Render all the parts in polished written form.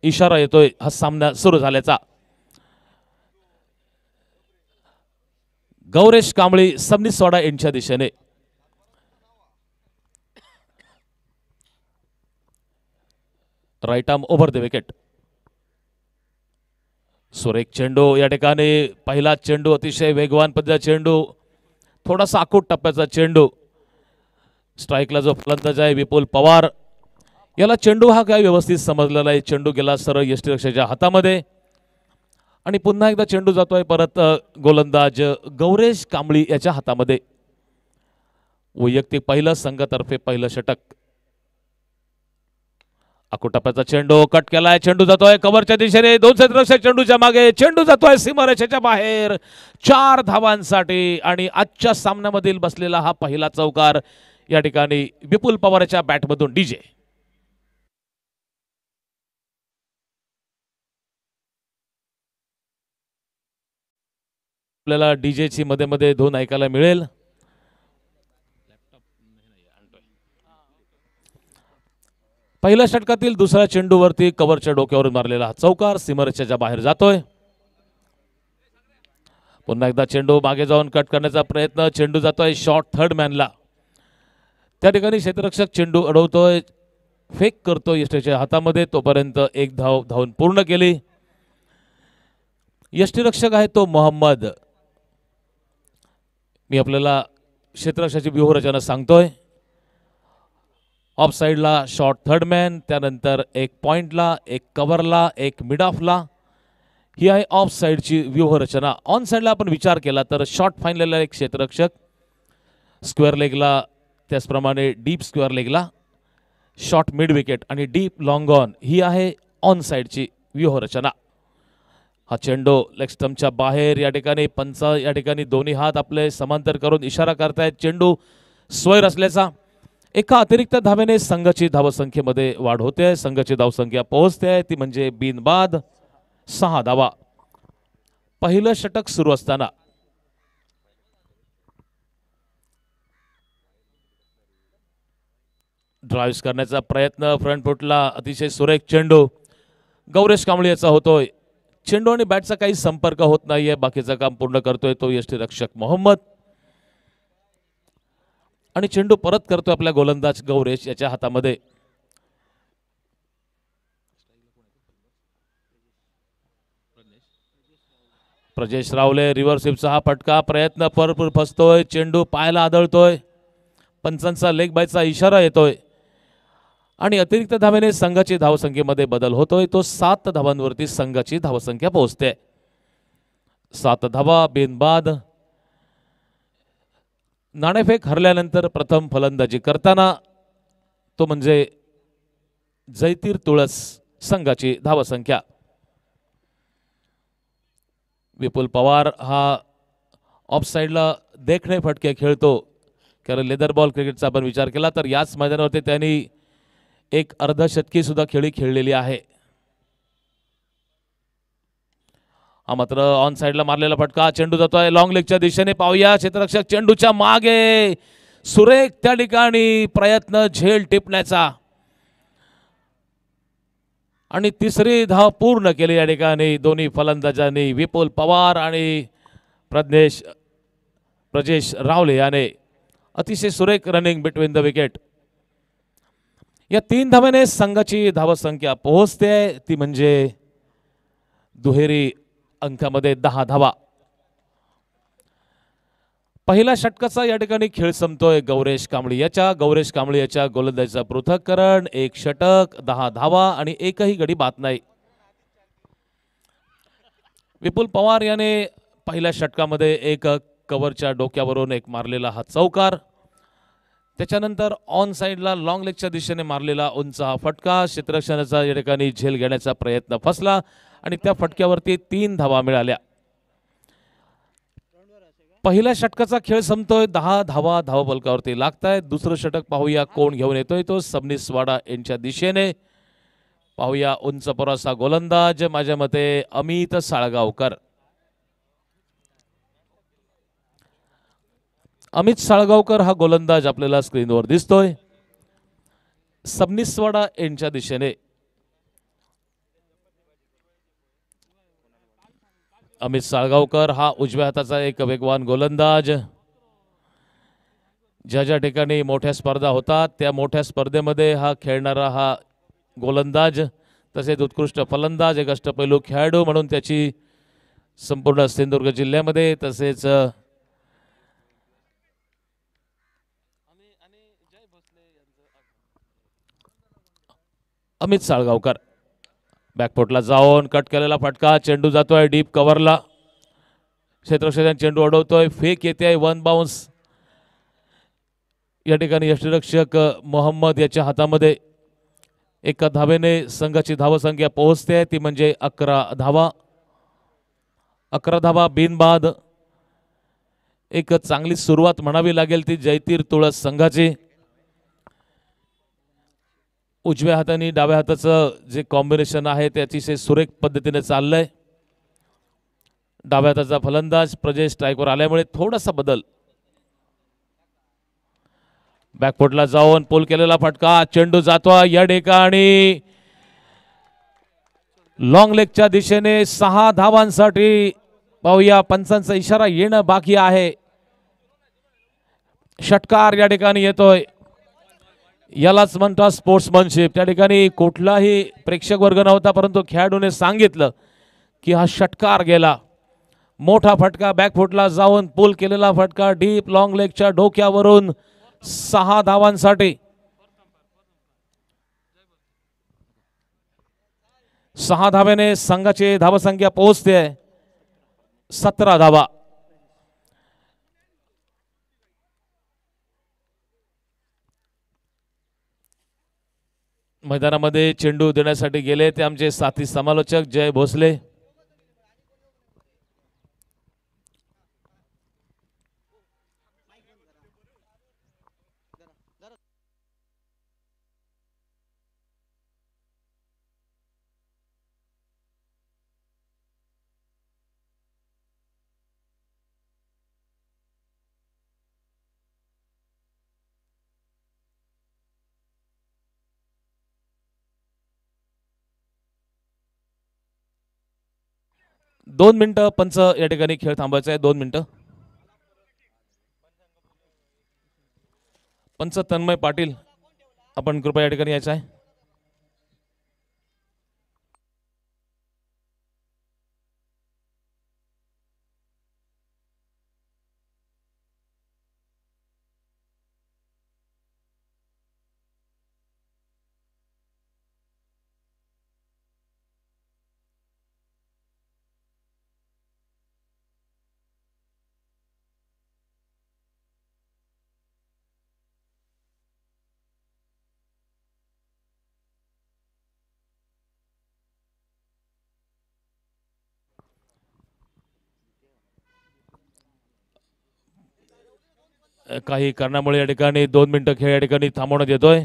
इशारा येतोय हा सामना सुरू झाल्याचा। गौरेश कांबळी सबनीसवाडा यांच्या दिशेने right arm over the wicket. सुरेख चेंडू या ठिकाणी पहिला चेंडू अतिशय वेगवान पद्धतीचा चेंडू, थोडासा आखूट टप्प्याचा चेंडू। स्ट्राईकला जो फलंदाज आहे विपुल पवार याला चेंडू हा काय व्यवस्थित समजलेला आहे। चेंडू गेला सरळ यष्टीरक्षकाच्या हातामध्ये आणि पुन्हा एकदा चेंडू जातोय परत गोलंदाज गौरेश कांबळी याच्या हातामध्ये। वैयक्तिक पहिलं, संघातर्फे पहिलं षटक। आकुटप्प्याचा चेंडू कट केलाय, चेंडू जातोय कव्हरच्या दिशेने, दोन क्षेत्ररक्षक चेंडूच्या मागे, चेंडू जातोय सीमारेषेच्या बाहेर 4 धावांसाठी आणि आजच्या सामन्यामधील बसलेला हा पहिला चौकार या ठिकाणी विपुल पवारच्या बॅटमधून डीजे। आपल्याला डीजेची मध्ये मध्ये धून ऐकायला मिळेल। पहिल्या षटकातील दुसऱ्या चेंडूवरती कव्हरच्या डोक्यावरून मारलेला हा चौकार सीमारेषेच्या बाहेर जातोय। पुन्हा एकदा चेंडू मागे जाऊन कट करण्याचा प्रयत्न, चेंडू जातोय शॉर्ट थर्ड मॅनला। त्या ठिकाणी क्षेत्ररक्षक चेंडू अडवतोय, फेक करतोय यष्टीच्या हातामध्ये, तोपर्यंत एक धाव धावून पूर्ण केली। यष्टीरक्षक आहे तो मोहम्मद। मी आपल्याला क्षेत्ररक्षकाची व्यूहरचना सांगतोय। ऑफ साइडला शॉर्ट थर्ड मॅन, त्यानंतर एक पॉइंटला, एक कव्हरला, एक मिड ऑफला, ही आहे ऑफ साइडची व्यूहरचना। ऑन साइडला आपण विचार केला तर शॉर्ट फाईनलला एक क्षेत्ररक्षक, स्क्वेअर लेगला त्याचप्रमाणे डीप स्क्वेअर लेगला, शॉर्ट मिड विकेट आणि डीप लॉंग ऑन, ही आहे ऑन साइडची व्यूहरचना। हा चेंडू लेग स्टंपच्या बाहेर, या ठिकाणी पंच या ठिकाणी दोन्ही हात आपले समांतर करून इशारा करतायत चेंडू स्वैर असल्याचा। एका अतिरिक्त धावेने संघाची धावसंख्येमध्ये वाढ होते, संघाची धावसंख्या पोहोचते ती म्हणजे बिनबाद 6 धावा। पहिलं षटक सुरू असताना ड्राइव्ह करण्याचा प्रयत्न, फ्रंट फुटला अतिशय सुरेख चेंडू गौरेश कांबळी याचा होतोय। चेंडू आणि बॅटचा काही संपर्क होत नाहीये, बाकीचं काम पूर्ण करतोय तो यष्टीरक्षक मोहम्मद आणि चेंडू परत करतोय आपल्या गोलंदाज गौरेश याच्या हातामध्ये। प्रजेश रावले रिव्हर्स स्वीपचा हा फटका, प्रयत्न भरपूर फसतोय, चेंडू पायाला आदळतोय, पंचांचा लेग बायचा इशारा येतोय आणि अतिरिक्त धावेने संघाची धावसंख्येमध्ये बदल होतोय। तो 7 धावांवरती संघाची धावसंख्या पोहोचते। 7 धावा बिनबाद। नाणेफेक हरल्यानंतर प्रथम फलंदाजी करताना तो म्हणजे जयतीर तुळस संघाची धावसंख्या। विपुल पवार हा ऑफ साइडला देखणे फटके खेळतो, कारण लेदर बॉल क्रिकेटचा आपण विचार केला तर याच मैदानावरती त्यांनी एक अर्धशतकी सुद्धा खेळलेली आहे। हा मात्र ऑन साइडला मारलेला फटका, चेंडू जातोय लॉंग लेगच्या दिशेने, पाहूया क्षेत्ररक्षक चेंडूच्या मागे, सुरेख त्या ठिकाणी प्रयत्न झेल टिपण्याचा आणि तिसरी धाव पूर्ण केली या ठिकाणी दोन्ही फलंदाजांनी, विपुल पवार आणि प्रजेश रावले याने। अतिशय सुरेख रनिंग बिटवीन द विकेट। या 3 धावेने संघाची धावसंख्या पोहोचते ती म्हणजे दुहेरी अंकामध्ये 10 धावा। पहिल्या षटकाचा या ठिकाणी खेळ संपतोय गौरेश कांबळी याच्या गोलंदाजीचा पृथक्करण, 1 षटक 10 धावा आणि एकही गडी बाद नाही। विपुल पवार याने पहिल्या षटकामध्ये एक कव्हरच्या डोक्यावरून एक मारलेला हा चौकार, त्याच्यानंतर ऑन साइडला लॉंग लेगच्या दिशेने मारलेला उंच हा फटका, क्षेत्ररक्षकाचा या ठिकाणी झेल घेण्याचा प्रयत्न फसला आणि त्या फटक्यावरती 3 धावा मिळाल्या। पहिल्या षटकाचा खेळ संपतोय, 10 धावा धावफलकावरती लागतायत। दुसरं षटक पाहूया कोण घेऊन येतोय, तो सबनीसवाडा यांच्या दिशेने। पाहूया उंच परासा गोलंदाज, माझ्या मते अमित साळगावकर। अमित साळगावकर हा गोलंदाज आपल्याला स्क्रीनवर दिसतोय सबनीसवाडा यांच्या दिशेने। अमित साळगावकर हा उजव्या हाताचा एक वेगवान गोलंदाज. ज्या ज्या ठिकाणी मोठ्या स्पर्धा होतात त्या मोठ्या स्पर्धेमध्ये हा खेळणारा हा गोलंदाज, तसेच उत्कृष्ट फलंदाज, एक अष्टपैलू खेळाडू म्हणून त्याची संपूर्ण सिंधुदुर्ग जिल्ह्यामध्ये तसेच अमित साळगावकर बॅकफुटला जाऊन कट केलेला फटका, चेंडू जातोय डीप कव्हरला, क्षेत्ररक्षक चेंडू अडवतोय, फेक येते, वन बाउन्स. या ठिकाणी यष्टिरक्षक मोहम्मद याच्या हातामध्ये एका धावेने संघाची धावसंख्या पोहोचते, ती म्हणजे 11 धावा. 11 धावा बिनबाद. एक चांगली सुरुवात म्हणावी लागेल ती जयतीर तुळस संघाची. उजव्या हाताने डाव्या हाताचं जे कॉम्बिनेशन आहे ते अतिशय सुरेख पद्धतीने चाललंय. डाव्या हाताचा फलंदाज प्रजेश स्ट्राईकवर आल्यामुळे थोडासा बदल. बॅकफुटला जाऊन पुल केलेला फटका, चेंडू जातो या ठिकाणी लॉंग लेगच्या दिशेने 6 धावांसाठी. पाहूया पंचांचा इशारा येणं बाकी आहे. षटकार या ठिकाणी येतोय. यालाच म्हणतात स्पोर्ट्समनशिप. त्या ठिकाणी कुठलाही प्रेक्षक वर्ग नव्हता, परंतु खेळाडूने सांगितलं की हा षटकार गेला. मोठा फटका, बॅकफुटला जाऊन पुल केलेला फटका, डीप लॉंग लेगच्या डोक्यावरून 6 धावांसाठी. 6 धावेने संघाची धावसंख्या पोहोचते 17 धावा. मैदानामध्ये चेंडू देण्यासाठी गेले ते आमचे साथी समालोचक जय भोसले. दोन मिनिटं पंच या ठिकाणी खेळ थांबायचा आहे. 2 मिनिटं. पंच तन्मय पाटील आपण कृपया या ठिकाणी यायचं आहे. काही कारणामुळे या ठिकाणी 2 मिनिटं खेळ या ठिकाणी थांबवण्यात येतोय.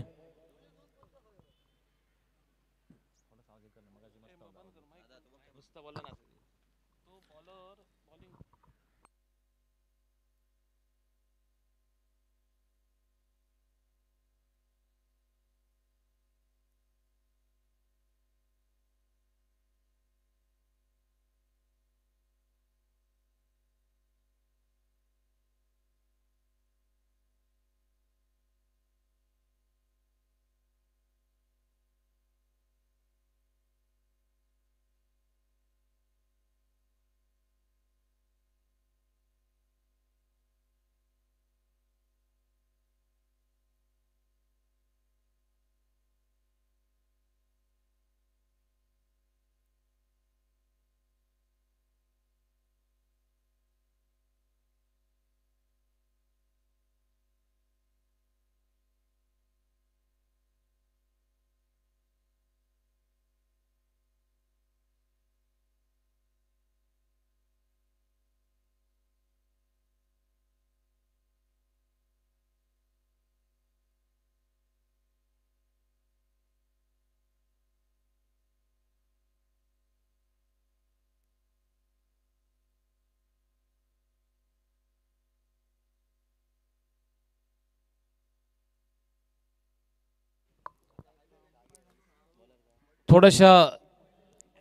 थोड्याशा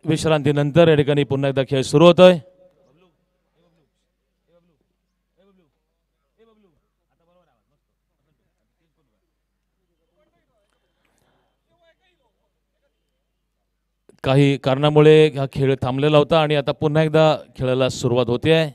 विश्रांतीनंतर या ठिकाणी पुन्हा एकदा खेळ सुरू होतोय. काही कारणामुळे हा खेळ थांबलेला होता आणि आता पुन्हा एकदा खेळाला सुरुवात होते आहे.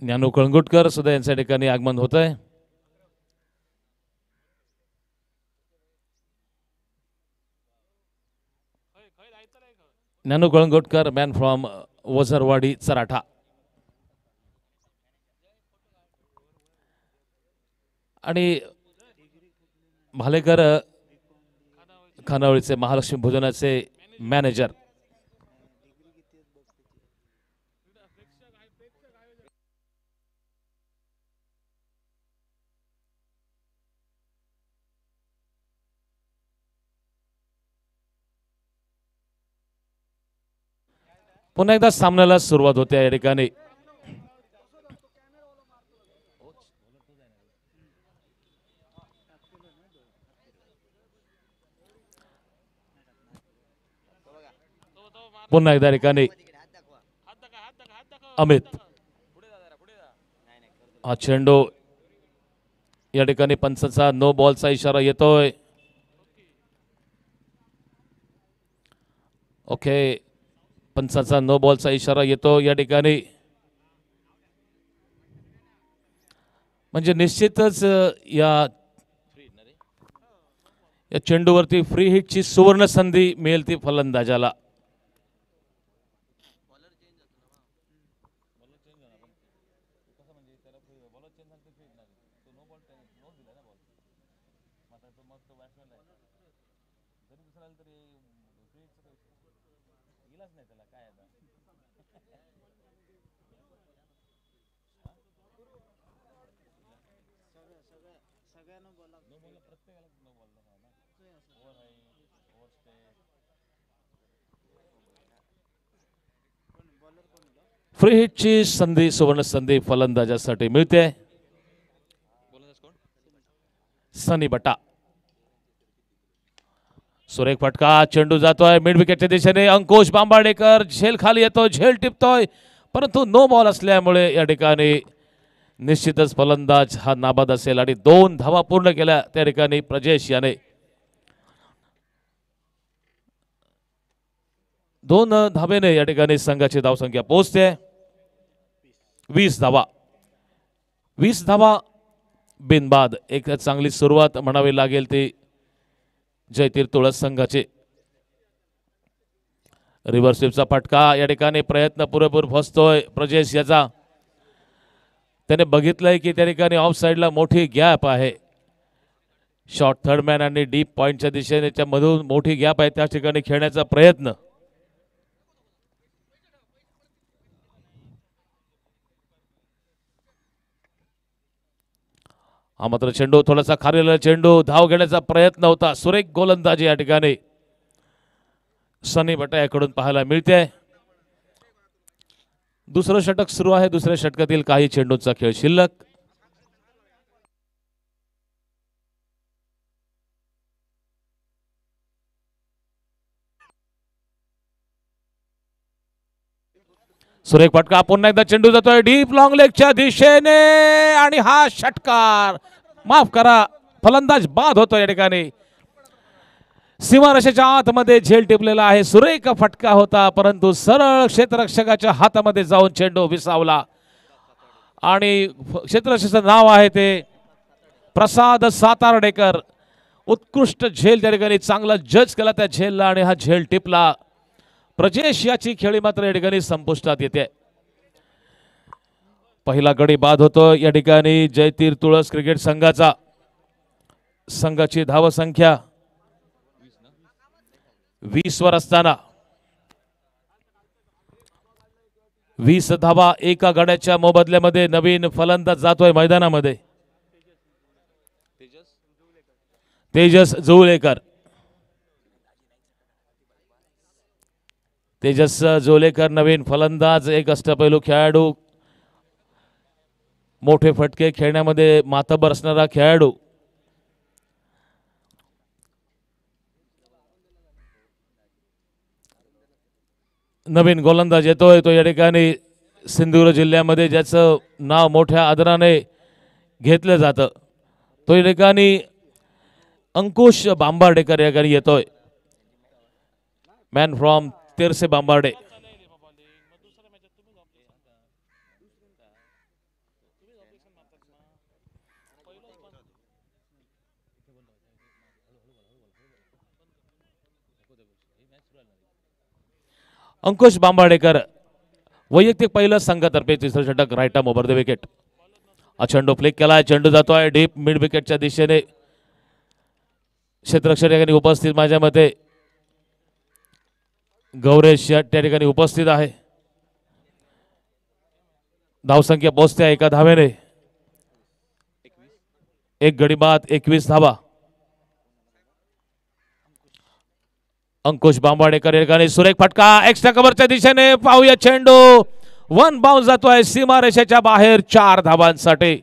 ज्ञानू कळंगुटकर सुद्धा यांच्या ठिकाणी आगमन होत आहे. ज्ञानू कळंगुटकर मॅन फ्रॉम वझरवाडी चराठा. आणि भालेकर खानावळीचे महालक्ष्मी भोजनाचे मॅनेजर. पुन्हा एकदा सामन्याला सुरुवात होते या ठिकाणी. पुन्हा एकदा ठिकाणी अमित. हा चेंडू या ठिकाणी पंचाचा नो बॉलचा इशारा येतोय. ओके, पंचाचा नो बॉलचा इशारा येतो या ठिकाणी. म्हणजे निश्चितच या चेंडूवरती फ्री हिटची सुवर्ण संधी मिळेल ती फलंदाजाला. फ्री हिटची संधी सुवर्ण संधी फलंदाजासाठी मिळते. सनी बटा. सुरेख फटका, चेंडू जातोय मिड विकेटच्या दिशेने. अंकुश बांबाडेकर झेल खाली येतो, झेल टिपतोय, परंतु नो बॉल असल्यामुळे या ठिकाणी निश्चितच फलंदाज हा नाबाद असेल. आणि 2 धावा पूर्ण केल्या त्या ठिकाणी प्रजेश याने. 2 धावेने या ठिकाणी संघाची धावसंख्या पोहोचते 20 धावा. 20 धावा बिनबाद. एक चांगली सुरुवात म्हणावी लागेल ती जयतीर तुळस संघाचे. रिव्हर्स स्वीपचा फटका या ठिकाणी प्रयत्न पुरेपूर फसतोय प्रजेश याचा. त्याने बघितलंय की त्या ठिकाणी ऑफ साइडला मोठी गॅप आहे. शॉर्ट थर्ड मॅन आणि डीप पॉइंटच्या दिशेने मधून मोठी गॅप आहे, त्या ठिकाणी खेळण्याचा प्रयत्न. हा मात्र चेंडू थोडासा खालील चेंडू. धाव घेण्याचा प्रयत्न होता. सुरेख गोलंदाजी या ठिकाणी सनी बटा याकडून पाहायला मिळते. दुसरं षटक सुरू आहे. दुसऱ्या षटकातील काही चेंडूचा खेळ शिल्लक. सुरेख फटका. पुन्हा एकदा चेंडू जातोय डीप लॉंग लेगच्या दिशेने आणि हा षटकार, माफ करा, फलंदाज बाद होतो या ठिकाणी. सीमारेषेच्या आतमध्ये झेल टिपलेला आहे. सुरेख फटका होता, परंतु सरळ क्षेत्ररक्षकाच्या हातामध्ये जाऊन चेंडू विसावला. आणि क्षेत्ररक्षकाचं नाव आहे ते प्रसाद सातार्डेकर. उत्कृष्ट झेल त्या ठिकाणी, चांगला जज केला त्या झेलला आणि हा झेल टिपला. प्रजेश याची खेळी मात्र या ठिकाणी संपुष्टात येते. पहिला गडी बाद होतो या ठिकाणी जयतीर तुळस क्रिकेट संघाचा. संघाची धावसंख्या 20 वर असताना 20 धावा एका गड्याच्या मोबदल्यामध्ये नवीन फलंदाज जातोय मैदानामध्ये. तेजस जुळलेकर. तेजस जोलेकर नवीन फलंदाज, एक अष्टपैलू खेळाडू, मोठे फटके खेळण्यामध्ये मातबर असणारा खेळाडू. नवीन गोलंदाज येतोय तो या ठिकाणी सिंधुदुर्ग जिल्ह्यामध्ये ज्याचं नाव मोठ्या आदराने घेतलं जातं तो या ठिकाणी अंकुश बांबार्डेकर या ठिकाणी येतोय. Man from तेरसे बांबार्डे. अंकुश बांबार्डेकर वैयक्तिक पहिलं संघातर्फे तिसरं षटक right arm over the wicket. चेंडू फ्लिक केलाय. चेंडू जातोय डीप मिड विकेटच्या दिशेने. क्षेत्ररक्षक या ठिकाणी उपस्थित माझ्या मते गौरेश या त्या ठिकाणी उपस्थित आहे. धावसंख्या पोहोचते एका धावेने. एक गडी बाद 21 धावा. अंकुश बांबार्डेकर या ठिकाणी सुरेख फटका एक्स्ट्रा कव्हरच्या दिशेने. पाहूया चेंडू वन बाउन्स जातोय सीमारेषेच्या बाहेर 4 धावांसाठी.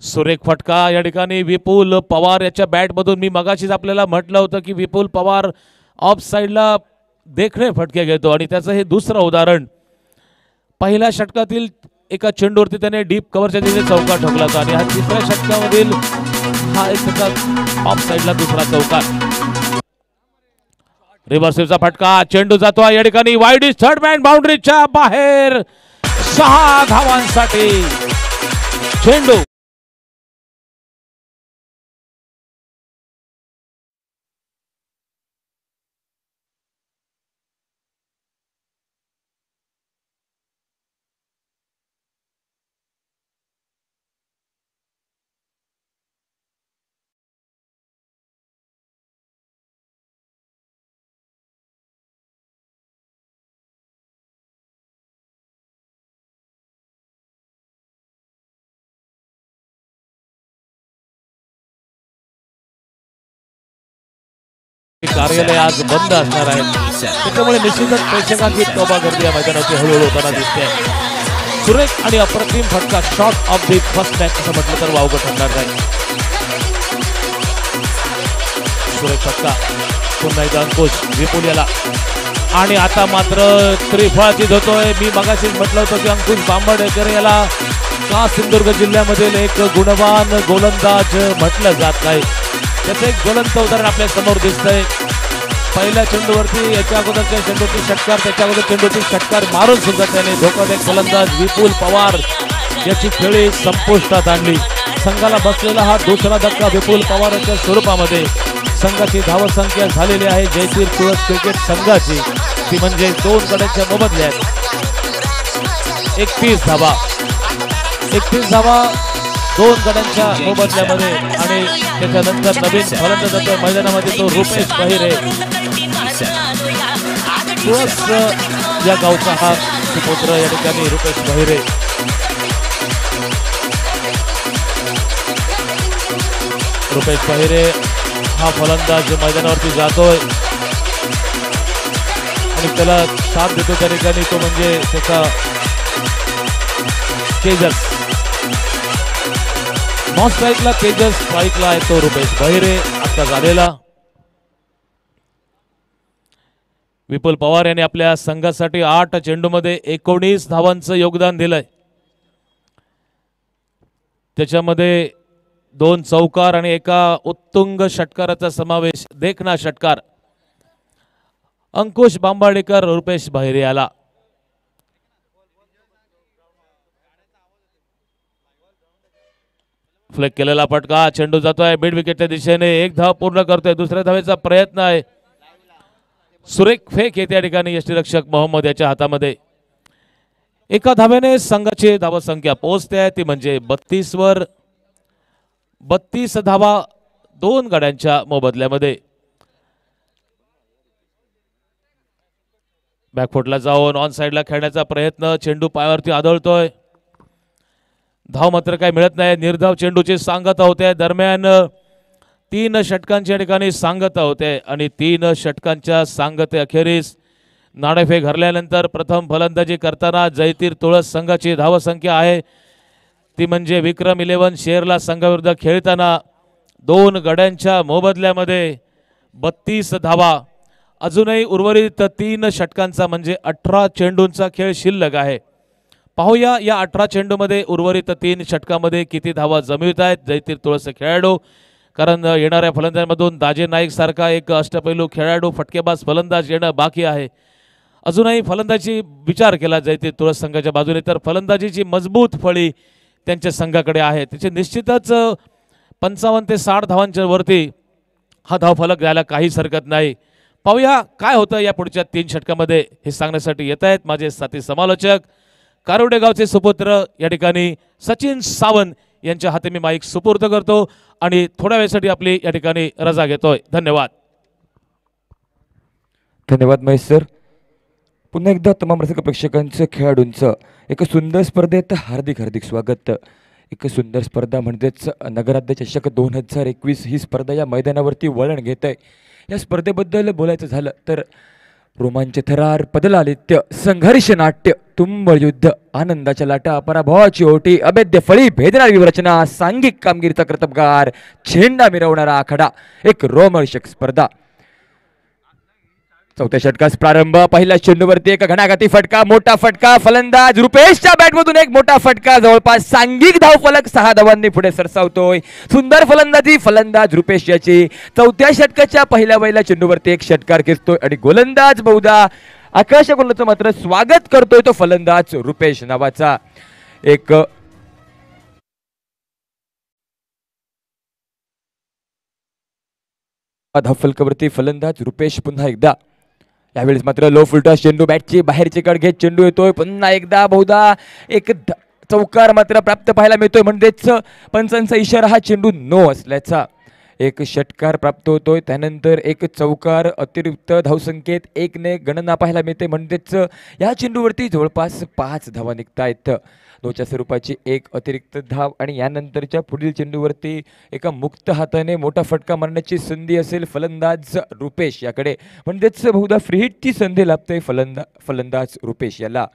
सुरेख फटका या ठिकाणी विपुल पवार याच्या बॅट मधून. मी मगाशीच आपल्याला म्हटलं होतं की विपुल पवार ऑफ साइडला देखणे फटके घेतो आणि त्याचं हे दुसरं उदाहरण. पहिल्या षटकातील एका चेंडूवरती त्याने डीप कव्हरच्या दिशेने चौकार ठोकला होता आणि हा तिसऱ्या षटकामधील हा एक त्याचा ऑफ साइडला दुसरा चौकार. रिव्हर्सिव्हचा फटका. चेंडू जातो या ठिकाणी वाईड इज थर्ड मॅन बाउंड्रीच्या बाहेर 6 धावांसाठी. चेंडू कार्यालय आज बंद असणार आहे त्याच्यामुळे निश्चितच प्रेक्षकांची तोबा गर्दी या मैदानाची हळूहळू होताना दिसते. सुरेख आणि अप्रतिम फटका shot of the first match असं म्हटलं तर वावगं ठरणार नाही. सुरेख फटका पुन्हा एकदा अंकुश विपुल याला आणि आता मात्र त्रिफळाची धरतोय. मी मगाशीच म्हटलं होतं की अंकुश बांबार्डेकर याला का सिंधुदुर्ग जिल्ह्यामधील एक गुणवान गोलंदाज म्हटलं जात नाही. त्याचं एक ज्वलंत उदाहरण आपल्या समोर दिसतंय. पहिल्या चेंडूवरती याच्या अगोदरच्या चेंडूची षटकार त्याच्या अगोदर चेंडूची षटकार मारून सुद्धा त्याने धोकादायक गोलंदाज विपुल पवार याची खेळी संपुष्टात आणली. संघाला बसलेला हा दुसरा धक्का विपुल पवारांच्या स्वरूपामध्ये. संघाची धावसंख्या झालेली आहे जयतीर तुळस क्रिकेट संघाची ती म्हणजे 2 गड्यांच्या मोबदल्यात 31 धावा. 31 धावा 2 गड्यांच्या मोबदल्यामध्ये आणि त्याच्यानंतर नवीन फलंदाज मैदानामध्ये तो रुपेश बहिरे. तुळस या गावचा हा सुपुत्र या ठिकाणी रुपेश बहिरे. रुपेश बहिरे हा फलंदाज मैदानावरती जातोय आणि त्याला साथ देतो त्या ठिकाणी तो म्हणजे त्याचा तेजस. नॉन स्ट्राईकला तेजस, स्ट्राईकला आहे तो रुपेश बहिरे आता झालेला. विपुल पवार यांनी आपल्या संघासाठी 8 चेंडूमध्ये 19 धावांचं योगदान दिलंय. त्याच्यामध्ये 2 चौकार आणि एका उत्तुंग षटकाराचा समावेश. देखना षटकार अंकुश बांबार्डेकर रुपेश बहिरे याला. फ्लेक केलेला फटका. चेंडू जातोय मिड विकेटच्या दिशेने. 1 धाव पूर्ण करतोय. दुसऱ्या धावेचा प्रयत्न आहे. सुरेख फेक येते या ठिकाणी यष्टीरक्षक मोहम्मद याच्या हातामध्ये. एका धावेने संघाची धावसंख्या पोहोचते आहे ती म्हणजे 32 वर. 32 धावा 2 गड्यांच्या मोबदल्यामध्ये. बॅकफुटला जाऊन ऑन साइडला खेळण्याचा प्रयत्न. चेंडू पायावरती आदळतोय. धाव मात्र काय मिळत नाही. निर्धाव चेंडूची सांगता होते. दरम्यान 3 षटकांची या ठिकाणी सांगता होते आणि 3 षटकांच्या सांगते अखेरीस नाणेफेक हरल्यानंतर प्रथम फलंदाजी करताना जयतीर तुळस संघाची धावसंख्या आहे ती म्हणजे विक्रम 11 शेरला संघाविरुद्ध खेळताना 2 गड्यांच्या मोबदल्यामध्ये 32 धावा. अजूनही उर्वरित 3 षटकांचा म्हणजे 18 चेंडूंचा खेळ शिल्लक आहे. पाहूया या 18 चेंडूमध्ये उर्वरित 3 षटकामध्ये किती धावा जमवित आहेत जयतीर तुळस खेळाडू. कारण येणाऱ्या फलंदाजांमधून दाजे नाईक सारखा एक अष्टपैलू खेळाडू फटकेबाज फलंदाज येणं बाकी आहे. अजूनही फलंदाजी विचार केला जयतीर तुळस संघाच्या बाजूने तर फलंदाजीची मजबूत फळी त्यांच्या संघाकडे आहे. त्याचे निश्चितच 55 ते 60 धावांच्या वरती हा धावफलक द्यायला काहीच हरकत नाही. पाहूया काय होतं या पुढच्या 3 षटकामध्ये हे सांगण्यासाठी येत आहेत माझे साथी समालोचक. कारोडे गावचे सुपुत्र या ठिकाणी सचिन सावंत यांच्या हाती मी माईक सुपूर्द करतो आणि थोड्या वेळासाठी आपली या ठिकाणी रजा घेतोय. धन्यवाद. धन्यवाद महेश सर. पुन्हा एकदा तमाम रसिक प्रेक्षकांचं खेळाडूंचं एक सुंदर स्पर्धेत हार्दिक हार्दिक स्वागत. एक सुंदर स्पर्धा म्हणजेच नगराध्य चषक 2021 ही स्पर्धा या मैदानावरती वळण घेत आहे. या स्पर्धेबद्दल बोलायचं झालं तर रोमांच थरार पदलालित्य संघर्ष नाट्य तुंबळ युद्ध आनंदाच्या लाटा पराभवाची ओटी अभेद्य फळी भेदणारी रचना सांघिक कामगिरीचा कर्तबगार झेंडा मिरवणारा आखाडा एक रोमहर्षक स्पर्धा. चौथ्या षटकास प्रारंभ. पहिल्या चेंडूवरती एक घणाघाती फटका मोठा फटका फलंदाज रुपेशच्या बॅटमधून एक मोठा फटका जवळपास सांघिक धावफलक 6 धावांनी पुढे सरसावतोय. सुंदर फलंदाजी फलंदाज रुपेश याची. चौथ्या षटकाच्या पहिल्या चेंडूवरती एक षटकार खेचतोय आणि गोलंदाज बहुधा आकाश गोलंदाजाचं मात्र स्वागत करतोय तो फलंदाज रुपेश नावाचा. एक धावफलकावरती फलंदाज रुपेश पुन्हा एकदा. यावेळेस मात्र लो फुलटॉस चेंडू बॅटची बाहेरची कड घेत चेंडू येतोय पुन्हा एकदा बहुधा एक चौकार मात्र प्राप्त पाहायला मिळतोय म्हणजेच पंचांचा इशारा हा चेंडू नो असल्याचा. एक षटकार प्राप्त होतोय त्यानंतर एक चौकार अतिरिक्त धावसंख्येत 1 ने गणना पाहायला मिळते म्हणजेच या चेंडूवरती जवळपास 5 धावा निघतायत. 2च्या स्वरूपाची एक अतिरिक्त धाव आणि यानंतरच्या पुढील चेंडूवरती एका मुक्त हाताने मोठा फटका मारण्याची संधी असेल फलंदाज रुपेश याकडे म्हणजेच बहुधा फ्री हिटची संधी लाभते फलंदाज रुपेश याला.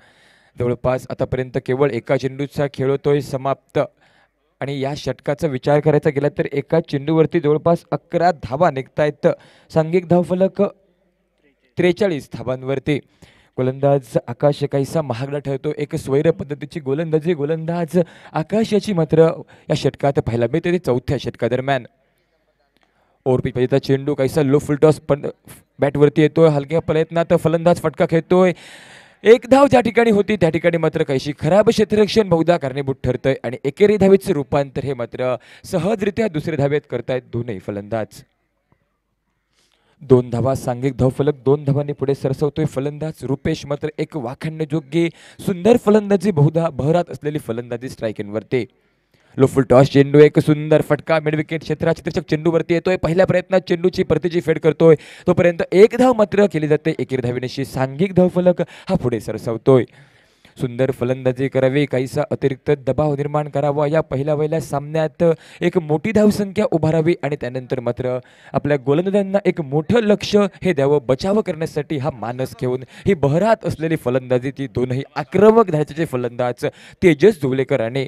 जवळपास आतापर्यंत केवळ एका चेंडूचा खेळ होतोय समाप्त आणि या षटकाचा विचार करायचा गेला तर एका चेंडूवरती जवळपास 11 धावा निघतायत. सांघिक धावफलक 43 धावांवरती. गोलंदाज आकाश काहीसा महागडा ठरतो. एक स्वैर पद्धतीची गोलंदाज आकाश याची मात्र या षटकात पाहायला मिळते. चौथ्या षटकादरम्यान ओव्हरपिच पाहिजेचा चेंडू काहीसा लो फुलटॉस पण बॅटवरती येतोय. हलक्या प्रयत्नात फलंदाज फटका खेळतोय. एक धाव ज्या ठिकाणी होती त्या ठिकाणी मात्र काहीशी खराब क्षेत्ररक्षण बहुधा कारणीभूत ठरतंय आणि एकेरी धावेचे रूपांतर हे मात्र सहजरित्या दुसऱ्या धावेत करतायत दोनही फलंदाज. 2 धावा सांघिक धावफलक 2 धावांनी पुढे सरसवतोय फलंदाज रुपेश मात्र एक वाखाणण्याजोग्य सुंदर फलंदाजी बहुधा बहरात असलेली फलंदाजी स्ट्रायकिंगवरती. लो फुल टॉस चेंडू एक सुंदर फटका मिड विकेट क्षेत्राची चेंडूवरती येतोय. पहिल्या प्रयत्नात चेंडूची परतीची फेड करतोय तोपर्यंत एक धाव मात्र केली जाते. एकेरी धावेनिशी सांघिक धावफलक हा पुढे सरसावतोय. सुंदर फलंदाजी करावी काहीसा अतिरिक्त दबाव निर्माण करावा या पहिल्या सामन्यात एक मोठी धावसंख्या उभारावी आणि त्यानंतर मात्र आपल्या गोलंदाजांना एक मोठं लक्ष हे द्यावं बचाव करण्यासाठी हा मानस घेऊन ही बहरात असलेली फलंदाजी ती दोनही आक्रमक धायचे फलंदाज तेजस जोगलेकर आणि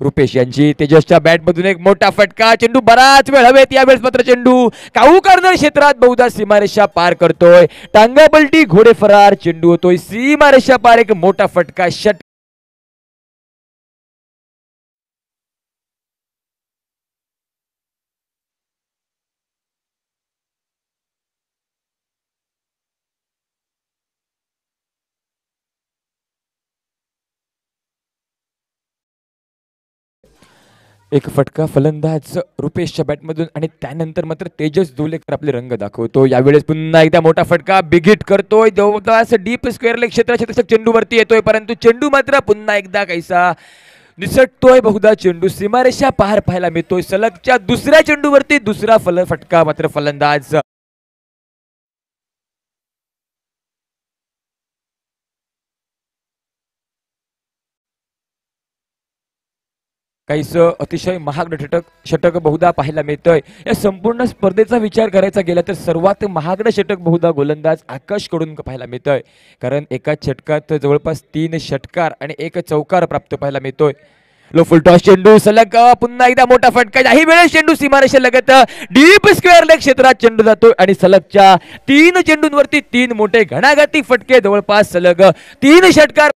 रुपेश यांची. तेजसच्या बॅटमधून एक मोठा फटका चेंडू बराच वेळ हवेत. यावेळेस मात्र चेंडू काऊ कॉर्नर क्षेत्रात बहुधा सीमारेषा पार करतोय. टांगा पलटी घोडे फरार चेंडू होतोय सीमारेषा पार. एक मोठा फटका षट एक फटका फलंदाज रुपेशच्या बॅटमधून आणि त्यानंतर मात्र तेजस जोगलेकर आपले रंग दाखवतो. यावेळेस पुन्हा एकदा मोठा फटका बिग हिट करतोय. जवळपास डीप स्क्वेअर लेग क्षेत्राच्या चेंडूवरती येतोय परंतु चेंडू मात्र पुन्हा एकदा काहीसा निसटतोय. बहुधा चेंडू सीमारेषा पार पाहायला मिळतोय. सलगच्या दुसऱ्या चेंडूवरती दुसरा फटका मात्र फलंदाज काहीसं अतिशय महाग षटक बहुधा पाहायला मिळतंय. या संपूर्ण स्पर्धेचा विचार करायचा गेला तर सर्वात महागडं षटक बहुधा गोलंदाज आकाश कडून पाहायला मिळतंय. कारण एका षटकात जवळपास 3 षटकार आणि 1 चौकार प्राप्त पाहायला मिळतोय. लो फुल टॉस चेंडू सलग पुन्हा एकदा मोठा फटका काही वेळेस चेंडू सीमारेषे लगत डीप स्क्वेअर लेग क्षेत्रात चेंडू जातोय आणि सलगच्या 3 चेंडूंवरती 3 मोठे घणाघाती फटके जवळपास सलग 3 षटकार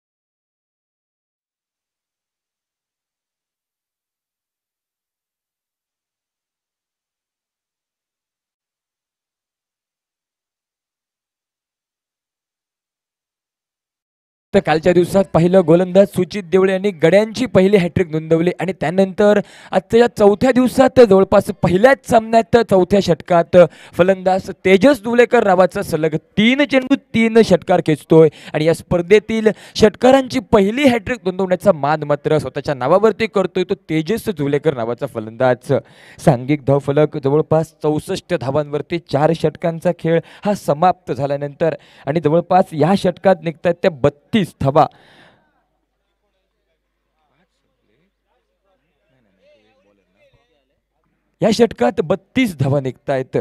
तर कालच्या दिवसात पहिलं गोलंदाज सुचित देवळे यांनी गड्यांची पहिली हॅट्रिक नोंदवली आणि त्यानंतर आजच्या चौथ्या दिवसात जवळपास पहिल्याच सामन्यात चौथ्या षटकात फलंदाज तेजस दुलेकर नावाचा सलग 3 चेंडू 3 षटकार खेचतोय आणि या स्पर्धेतील षटकारांची पहिली हॅट्रिक नोंदवण्याचा मान मात्र स्वतःच्या नावावरती करतोय तो तेजस दुलेकर नावाचा फलंदाज. सांघिक धावफलक जवळपास 64 धावांवरती 4 षटकांचा खेळ हा समाप्त झाल्यानंतर आणि जवळपास या षटकात निघतात त्या 32 धावा. या षटकात 32 धावा निघतायत.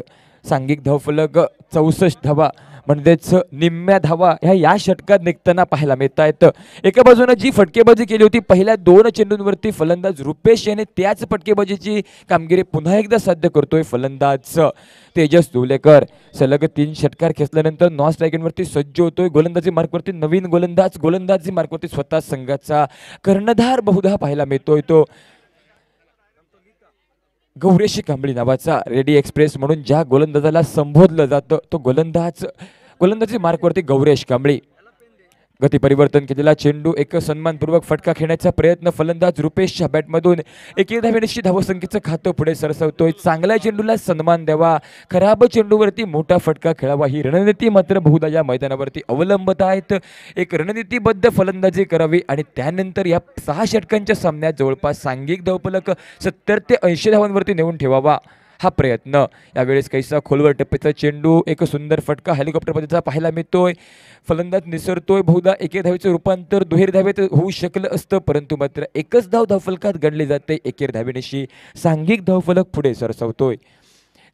सांघिक धावफलक 64 धावा म्हणजेच निम्म्या धावा ह्या या षटकात निघताना पाहायला मिळत आहेत. एका बाजूने जी फटकेबाजी केली होती पहिल्या 2 चेंडूंवरती फलंदाज रुपेश याने त्याच फटकेबाजीची कामगिरी पुन्हा एकदा साध्य करतोय फलंदाज तेजस दुलेकर. सलग 3 षटकार खेचल्यानंतर नॉन स्ट्रायकिंगवरती सज्ज होतोय. गोलंदाजी मार्कवरती नवीन गोलंदाजी मार्कवरती स्वतः संघाचा कर्णधार बहुधा पाहायला मिळतोय तो गौरेश कांबळी नावाचा. रेडी एक्सप्रेस म्हणून ज्या गोलंदाजाला संबोधलं जातं तो गोलंदाजी मार्कवरती गौरेश कांबळी. गती परिवर्तन केलेला चेंडू एक सन्मानपूर्वक फटका खेळण्याचा प्रयत्न फलंदाज रुपेशच्या बॅटमधून एके धावेनिशी धावसंख्येचं खातं पुढे सरसवतोय. चांगल्या चेंडूला सन्मान द्यावा, खराब चेंडूवरती मोठा फटका खेळावा ही रणनीती मात्र बहुधा या मैदानावरती अवलंबत आहेत. एक रणनीतीबद्ध फलंदाजी करावी आणि त्यानंतर या 6 षटकांच्या सामन्यात जवळपास सांघिक धावफलक 70 ते 80 धावांवरती नेऊन ठेवावा हा प्रयत्न. यावेळेस कैसा खोलवर टप्प्याचा चेंडू एक सुंदर फटका हेलिकॉप्टर पद्धतीचा पाहायला मिळतोय. फलंदाज निसरतोय. बहुधा एके धावेचं रूपांतर दुहेरी धावेत होऊ शकलं असतं परंतु मात्र एकच धावफलकात गणली जाते. एकेर धावेनिशी सांघिक धावफलक पुढे सरसवतोय.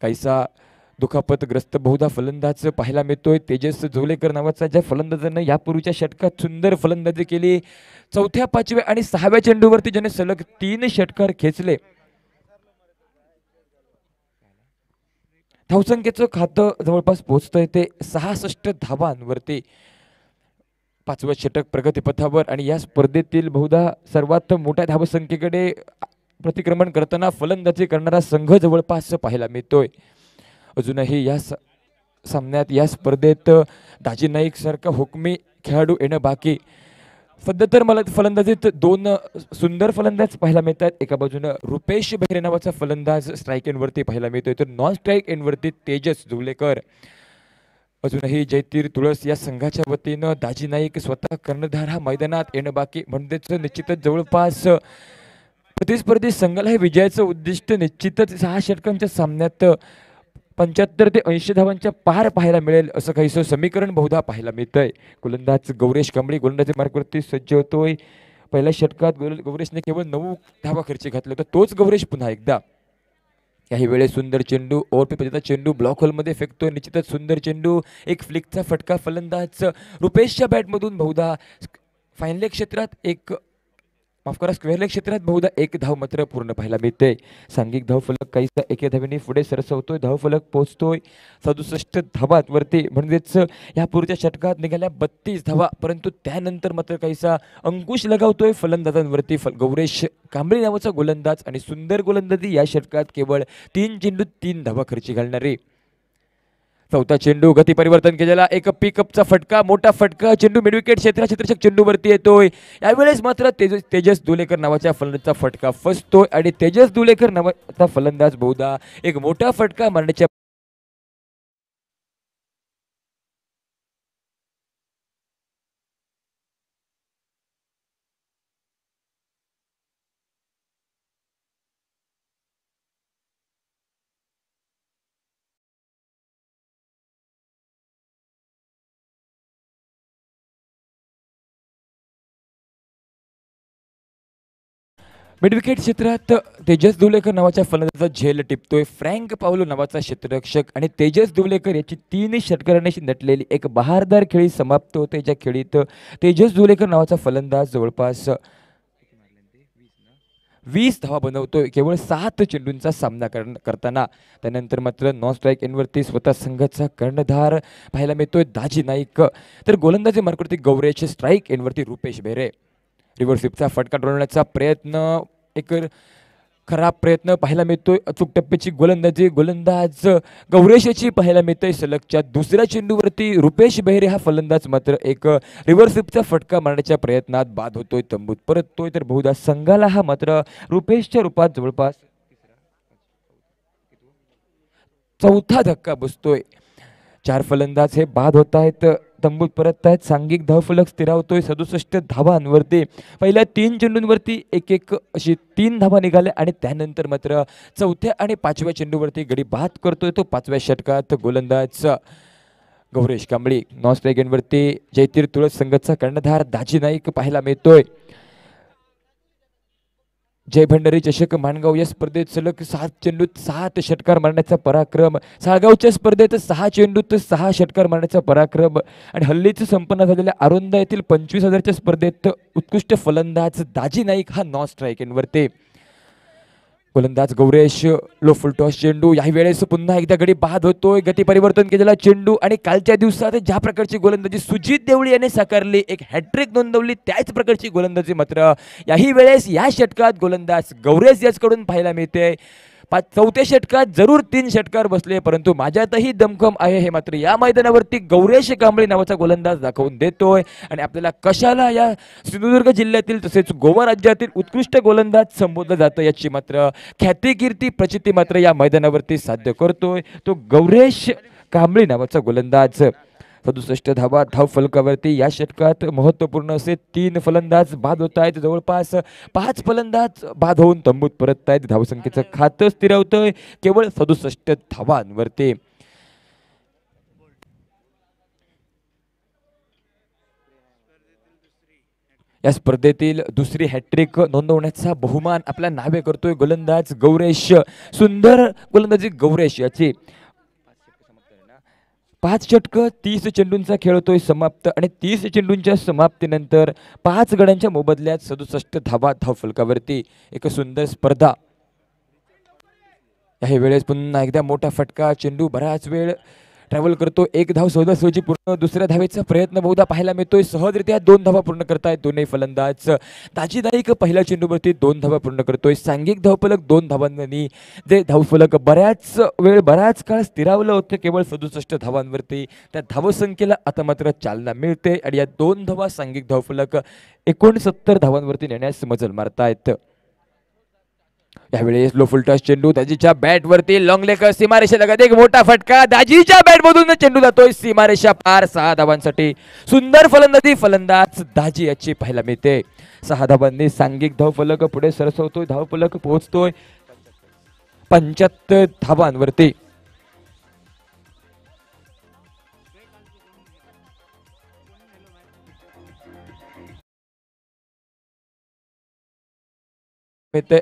कैसा दुखापतग्रस्त बहुधा फलंदाज पाहायला मिळतोय तेजस झोलेकर नावाचा ज्या फलंदाजानं यापूर्वीच्या षटकात सुंदर फलंदाजी केली. 4थ्या 5व्या आणि 6व्या चेंडूवरती ज्याने सलग 3 षटकार खेचले. धावसंख्येचं खातं जवळपास पोहोचतंय ते 66 धावांवरती. 5वं षटक प्रगतीपथावर आणि या स्पर्धेतील बहुधा सर्वात मोठ्या धावसंख्येकडे प्रतिक्रमण करताना फलंदाजी करणारा संघ जवळपास पाहायला मिळतोय. अजूनही या सामन्यात या स्पर्धेत दाजी नाईक सारखा हुकमी खेळाडू येणं बाकी. सध्या तर मला फलंदाजीत 2 सुंदर फलंदाज पाहायला मिळतात. एका बाजूनं रुपेश बहिरे नावाचा फलंदाज स्ट्राईक एंडवरती पाहायला मिळतोय तर नॉन स्ट्राईक एंडवरती तेजस दुलेकर. अजूनही जयतीर तुळस या संघाच्या वतीनं दाजी नाईक स्वतः कर्णधार हा मैदानात येणं बाकी. म्हणजेच निश्चितच जवळपास प्रतिस्पर्धी संघाला हे विजयाचं उद्दिष्ट निश्चितच 6 षटकांच्या सामन्यात 75 ते 80 धावांच्या पार पाहायला मिळेल असं काहीसं समीकरण बहुधा पाहायला मिळतंय. गोलंदाज गौरेश कांबळी गोलंदाजी मार्कवरती सज्ज होतोय. पहिल्या षटकात गौरेशने केवळ 9 धावा खर्ची घातले तर तोच गौरेश पुन्हा एकदा. काही वेळेस सुंदर चेंडू ओव्हरपी पद्धतीचा चेंडू ब्लॉक होलमध्ये फेकतोय. निश्चितच सुंदर चेंडू एक फ्लिकचा फटका फलंदाज रुपेशच्या बॅटमधून बहुधा फाईन लेग क्षेत्रात माफ करा स्क्वेअर लेग क्षेत्रात बहुधा 1 धाव मात्र पूर्ण पाहायला मिळते. सांघिक धावफलक काहीसा एके धावेने पुढे सरसवतोय. धावफलक पोहोचतोय 67 धावांवरती म्हणजेच यापूर्वीच्या षटकात निघाल्या 32 धावा परंतु त्यानंतर मात्र काहीसा अंकुश लगावतोय फलंदाजांवरती गौरेश कांबळी नावाचा गोलंदाज आणि सुंदर गोलंदाजी या षटकात केवळ 3 चेंडू 3 धावा खर्ची घालणारे. 4था चेंडू गती परिवर्तन केलेला एक पिकअपचा फटका मोठा फटका चेंडू मिडविकेट क्षेत्ररक्षक चेंडूवरती येतोय. यावेळेस मात्र तेजस दुलेकर नावाच्या फलंदाजाचा फटका फसतोय आणि तेजस दुलेकर नावाचा फलंदाज बहुधा एक मोठा फटका मारण्याच्या मिडविकेट क्षेत्रात तेजस दुलेकर नावाच्या फलंदाजाचा झेल टिपतोय. फ्रँक पावलो नावाचा क्षेत्ररक्षक आणि तेजस दुलेकर याची 3 षटकारांशी नटलेली एक बहारदार खेळी समाप्त होते. ज्या खेळीत तेजस दुलेकर नावाचा फलंदाज जवळपास 20 धावा बनवतोय केवळ 7 चेंडूंचा सामना करताना. त्यानंतर मात्र नॉन स्ट्राईक एंडवरती स्वतः संघाचा कर्णधार पाहायला मिळतोय दाजी नाईक. तर गोलंदाजी मार्गावरती गौरेश, स्ट्राईक एंडवरती रुपेश बेहरे. रिव्हर्स स्वीपचा फटका ठरवण्याचा प्रयत्न, एक खराब प्रयत्न पाहायला मिळतोय. अचूक टप्प्याची गोलंदाजी, गोलंदाज गौरेशची पाहायला मिळतोय. सलगच्या दुसऱ्या चेंडूवरती रुपेश बेहरे हा फलंदाज मात्र एक रिव्हर्स स्वीपचा फटका मारण्याच्या प्रयत्नात बाद होतोय, तंबूत परततोय. तर बहुधा संघाला हा मात्र रुपेशच्या रूपात जवळपास चौथा धक्का बसतोय. 4 फलंदाज हे बाद होत आहेत, तंबूत परत आहेत. सांघिक धावफलक स्थिरावतोय 67 धावांवरती. पहिल्या 3 चेंडूंवरती एक अशी 3 धावा निघाल्या आणि त्यानंतर मात्र चौथ्या आणि 5व्या चेंडूवरती गडी बाद करतोय तो 5व्या षटकात गोलंदाज गौरेश कांबळी. नॉन स्ट्राईक एंडवरती जयतीर तुळस संघाचा कर्णधार दाजी नाईक पाहायला मिळतोय. जय भंडारी चषक माणगाव या स्पर्धेत सलग 7 चेंडूत 7 षटकार मारण्याचा पराक्रम. साळगावच्या स्पर्धेत 6 चेंडूत 6 षटकार मारण्याचा पराक्रम. आणि हल्लीच संपन्न झालेल्या आरोंदा येथील 25,000च्या स्पर्धेत उत्कृष्ट फलंदाज दाजी नाईक हा नॉन स्ट्राईक एंडवरती. गोलंदाज गौरेश, लो फुल टॉस चेंडू. याही वेळेस पुन्हा एकदा गडी बाद होतोय. गती परिवर्तन केलेला चेंडू आणि कालच्या दिवसात ज्या प्रकारची गोलंदाजी सुजित देवळी याने साकारली, एक हॅट्रिक नोंदवली, त्याच प्रकारची गोलंदाजी मात्र याही वेळेस या षटकात गोलंदाज गौरेश याचकडून पाहायला मिळते. चौथ्या षटकात जरूर 3 षटकार बसले, परंतु माझ्यातही दमखम आहे हे मात्र या मैदानावरती गौरेश कांबळे नावाचा गोलंदाज दाखवून देतोय. आणि आपल्याला कशाला या सिंधुदुर्ग जिल्ह्यातील तसेच गोवा राज्यातील उत्कृष्ट गोलंदाज संबोधलं जातं याची मात्र ख्याती, कीर्ती, प्रचिती मात्र या मैदानावरती साध्य करतोय तो गौरेश कांबळे नावाचा गोलंदाज. 67 धावा धावफलकावरती. या षटकात महत्त्वपूर्ण असे 3 फलंदाज बाद होत आहेत. जवळपास 5 फलंदाज बाद होऊन तंबूत परत आहेत. धावसंख्येचं खातं स्थिरावतंय केवळ 67 धावांवरती. या स्पर्धेतील दुसरी हॅट्रिक नोंदवण्याचा बहुमान आपल्या नावे करतोय गोलंदाज गौरेश. सुंदर गोलंदाजी गौरेश याची. 5 षटकं 30 चेंडूंचा खेळ होतोय समाप्त. आणि 30 चेंडूंच्या समाप्तीनंतर 5 गड्यांच्या मोबदल्यात 67 धावा धावफलकावरती. एक सुंदर स्पर्धा. याही वेळेस पुन्हा एकदा मोठा फटका. चेंडू बराच वेळ ट्रॅव्हल करतो. 1 धाव सहजासहजी पूर्ण. दुसऱ्या धावेचा प्रयत्न बहुधा पाहायला मिळतोय. सहजरित्या 2 धावा पूर्ण करतायत दोन्ही फलंदाज. दाजी नाईक पहिल्या चेंडूवरती 2 धावा पूर्ण करतोय. सांघिक धावफलक 2 धावांनी जे धावफलक बराच काळ स्थिरावलं होतं केवळ 67 धावांवरती. त्या धावसंख्येला आता मात्र चालना मिळते आणि या 2 धावा सांघिक धावफलक 69 धावांवरती नेण्यास मजल मारतायत. यावेळेस लो फुलटॉस चेंडू दाजीच्या बॅट वरती. लॉंग लेग सीमारेषा लगत एक मोठा फटका. दाजीच्या बॅट मधून चेंडू जातोय सीमारेषा पार. 6 धावांसाठी सुंदर फलंदाजी फलंदाज दाजी याची पाहायला मिळते. 6 धावांनी सांघिक धावफलक पुढे सरसवतोय. धावफलक पोहोचतोय 75 धावांवरती.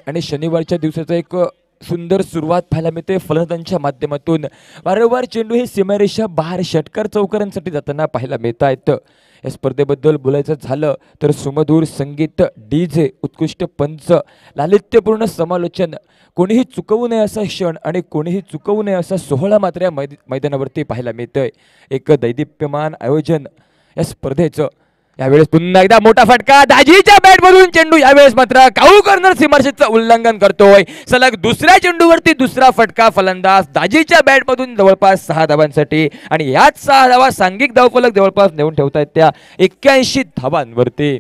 आणि शनिवारच्या दिवसाचा एक सुंदर सुरुवात पाहायला मिळते फलंदाजांच्या माध्यमातून. वारंवार चेंडू हे सीमारेषा बाहेर षटकार चौकारांसाठी जाताना पाहायला मिळत आहेत. या स्पर्धेबद्दल बोलायचं झालं तर सुमधूर संगीत, डीजे, उत्कृष्ट पंच, लालित्यपूर्ण समालोचन, कोणीही चुकवू नये असा क्षण आणि कोणीही चुकवू नये असा सोहळा मात्र या मैदानावरती पाहायला मिळतोय. एक दैदिप्यमान आयोजन या स्पर्धेचं. यावेळेस पुन्हा एकदा मोठा फटका. दाजीच्या बॅट मधून चेंडू. यावेळेस मात्र काऊ कॉर्नर सीमारेषेचं उल्लंघन करतोय. सलग दुसऱ्या चेंडूवरती दुसरा फटका. फलंदाज दाजीच्या बॅट मधून जवळपास 6 धावांसाठी. आणि याच 6 धावा सांघिक धावफलक जवळपास नेऊन ठेवतायत त्या 81 धावांवरती.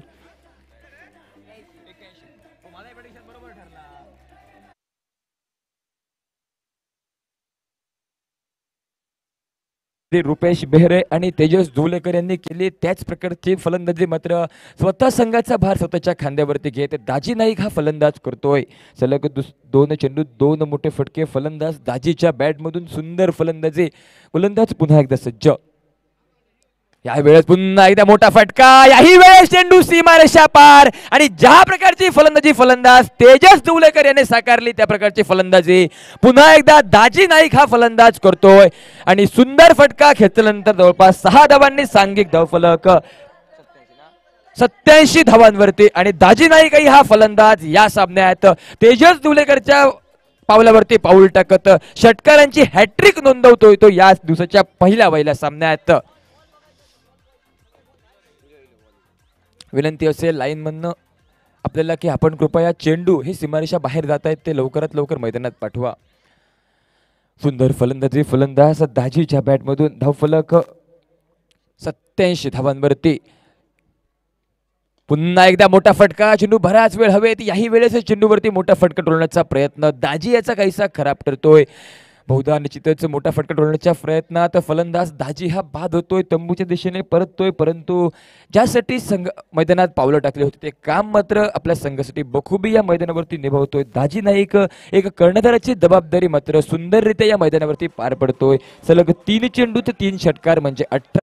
रुपेश बेहरे आणि तेजस धुलेकर यांनी केली त्याच प्रकारची फलंदाजी मात्र स्वतः संघाचा भार स्वतःच्या खांद्यावरती घेत दाजी नाईक हा फलंदाज करतोय. सलग 2 चेंडू 2 मोठे फटके. फलंदाज दाजीच्या बॅटमधून सुंदर फलंदाजी. गोलंदाज पुन्हा एकदा सज्ज. यावेळेस पुन्हा एकदा मोठा फटका. याही वेळेस चेंडू सीमारेषा पार. आणि ज्या प्रकारची फलंदाजी फलंदाज तेजस धुलेकर याने साकारली त्या प्रकारची फलंदाजी पुन्हा एकदा दाजी नाईक हा फलंदाज करतोय. आणि सुंदर फटका खेचल्यानंतर जवळपास 6 धावांनी सांघिक धावफलक 87 धावांवरती आणि दाजी नाईकही हा फलंदाज या सामन्यात तेजस दुलेकरच्या पावलावरती पाऊल टाकत षटकारांची हॅट्रिक नोंदवतोय तो या दिवसाच्या पहिल्या सामन्यात. विनंती असेल लाईन म्हणणं आपल्याला की आपण कृपया चेंडू हे सीमारेषा बाहेर जात आहेत ते लवकरात लवकर मैदानात पाठवा. सुंदर फलंदाजी फलंदाज दाजीच्या बॅटमधून धावफलक 87 धावांवरती. पुन्हा एकदा मोठा फटका, चेंडू बराच वेळ हवेत, याही वेळेस चेंडूवरती मोठा फटका टोलण्याचा प्रयत्न, दाजी याचा काहीसा खराब करतोय. बहुधा निश्चितच मोठा फटका टोलण्याच्या प्रयत्नात फलंदाज दाजी हा बाद होतोय, तंबूच्या दिशेने परततोय, परंतु ज्यासाठी संघ मैदानात पावलं टाकले होते ते काम मात्र आपल्या संघासाठी बखूबी या मैदानावरती निभावतोय दाजी नाईक. एक कर्णधाराची जबाबदारी मात्र सुंदररित्या या मैदानावरती पार पडतोय. सलग 3 चेंडू ते 3 षटकार म्हणजे 18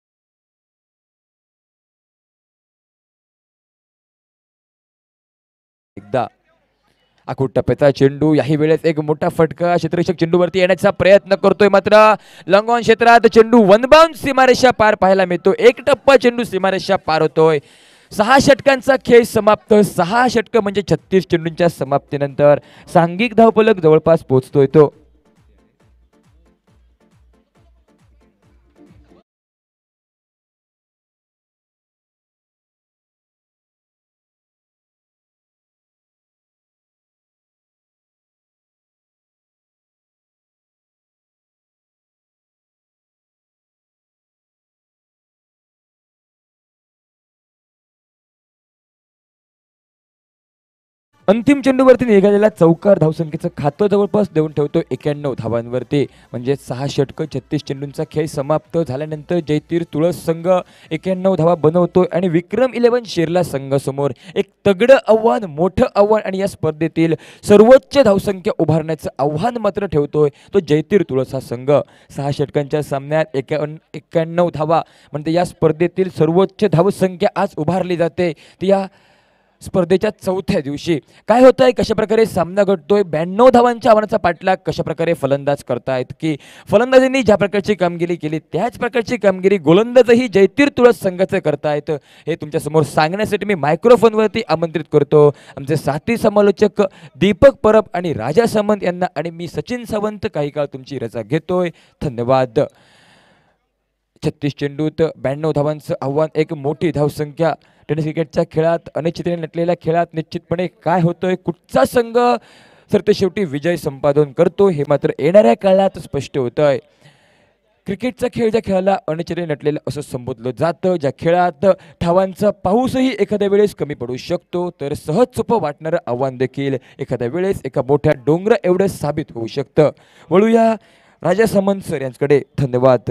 एकदा आखूट टप्प्याचा चेंडू, याही वेळेस एक मोठा फटका, क्षेत्ररक्षक चेंडूवरती येण्याचा प्रयत्न करतोय मात्र लॉंग ऑन क्षेत्रात चेंडू वन बाउंड सीमारेषा पार पाहायला मिळतो. एक टप्पा चेंडू सीमारेषा पार होतोय. 6 षटकांचा खेळ समाप्त. 6 षटक म्हणजे 36 चेंडूंच्या समाप्तीनंतर सांघिक धावफलक जवळपास पोहोचतोय तो. अंतिम चेंडूवरती निघालेला चौकार धावसंख्येचं खातं जवळपास देऊन ठेवतो 91 धावांवरती. म्हणजे 6 षटकं 36 चेंडूंचा खेळ समाप्त झाल्यानंतर जयतीर तुळस संघ 91 धावा बनवतोय आणि विक्रम 11 शेरला संघासमोर एक तगडं आव्हान, मोठं आव्हान आणि या स्पर्धेतील सर्वोच्च धावसंख्या उभारण्याचं आव्हान मात्र ठेवतोय तो जयतीर तुळस हा संघ. 6 षटकांच्या सामन्यात 91 धावा म्हणजे या स्पर्धेतील सर्वोच्च धावसंख्या आज उभारली जाते ती या स्पर्धेच्या चौथ्या दिवशी. काय होत आहे, कशा प्रकारे सामना घडतोय, 92 धावांच्या आव्हानाचा पाठलाग कशा प्रकारे फलंदाज करतायत की फलंदाजांनी ज्या प्रकारची कामगिरी केली त्याच प्रकारची कामगिरी गोलंदाजही जयतीर तुळस संघाचं करतायत हे तुमच्या समोर सांगण्यासाठी मी मायक्रोफोनवरती आमंत्रित करतो आमचे साथी समालोचक दीपक परब आणि राजा सामंत यांना. आणि मी सचिन सावंत काही काळ तुमची रजा घेतोय. धन्यवाद. 36 चेंडूत 92 धावांचं आव्हान, एक मोठी धावसंख्या. टेनिस क्रिकेटच्या खेळात अनिश्चिततेने नटलेल्या खेळात निश्चितपणे काय होतंय, कुठचा संघ सरते शेवटी विजय संपादन करतो हे मात्र येणाऱ्या काळात स्पष्ट होतंय. क्रिकेटचा खेळ ज्या खेळाला अनिश्चिततेने नटलेला असं संबोधलं जातं, ज्या खेळात धावांचा पाऊसही एखाद्या वेळेस कमी पडू शकतो, तर सहज सोपं वाटणारं आव्हान देखील एखाद्या वेळेस एका मोठ्या डोंगरा एवढं साबित होऊ शकतं. वळूया राजा सामंत सर यांच्याकडे. धन्यवाद.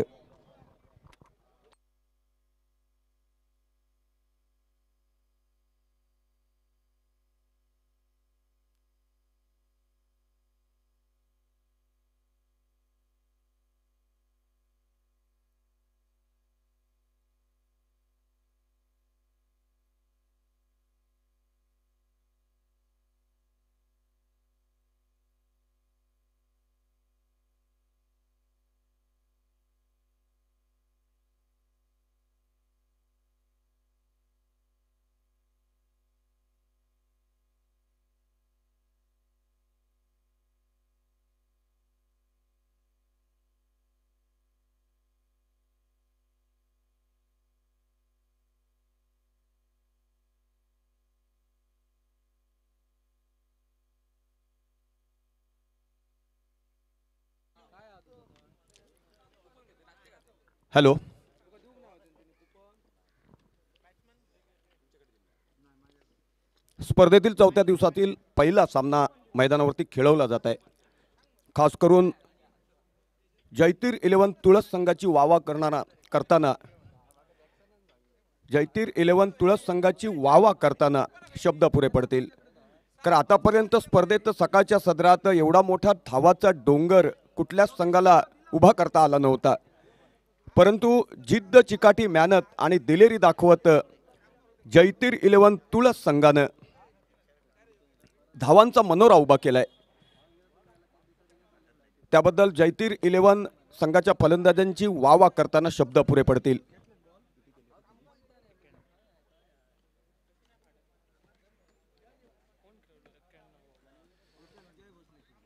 हॅलो, स्पर्धेतील 4थ्या दिवसातील पहिला सामना मैदानावरती खेळवला जात आहे. खास करून जयतीर 11 तुळस संघाची वावा करताना शब्द पुरे पडतील. कारण आतापर्यंत स्पर्धेत सकाळच्या सदरात एवढा मोठा धावाचा डोंगर कुठल्याच संघाला उभा करता आला नव्हता. परंतु जिद्द, चिकाटी, मेहनत आणि दिलेरी दाखवत जयतीर 11 तुळस संघानं धावांचा मनोरा उभा केलाय. त्याबद्दल जयतीर 11 संघाच्या फलंदाजांची वावा करताना शब्द पुरे पडतील.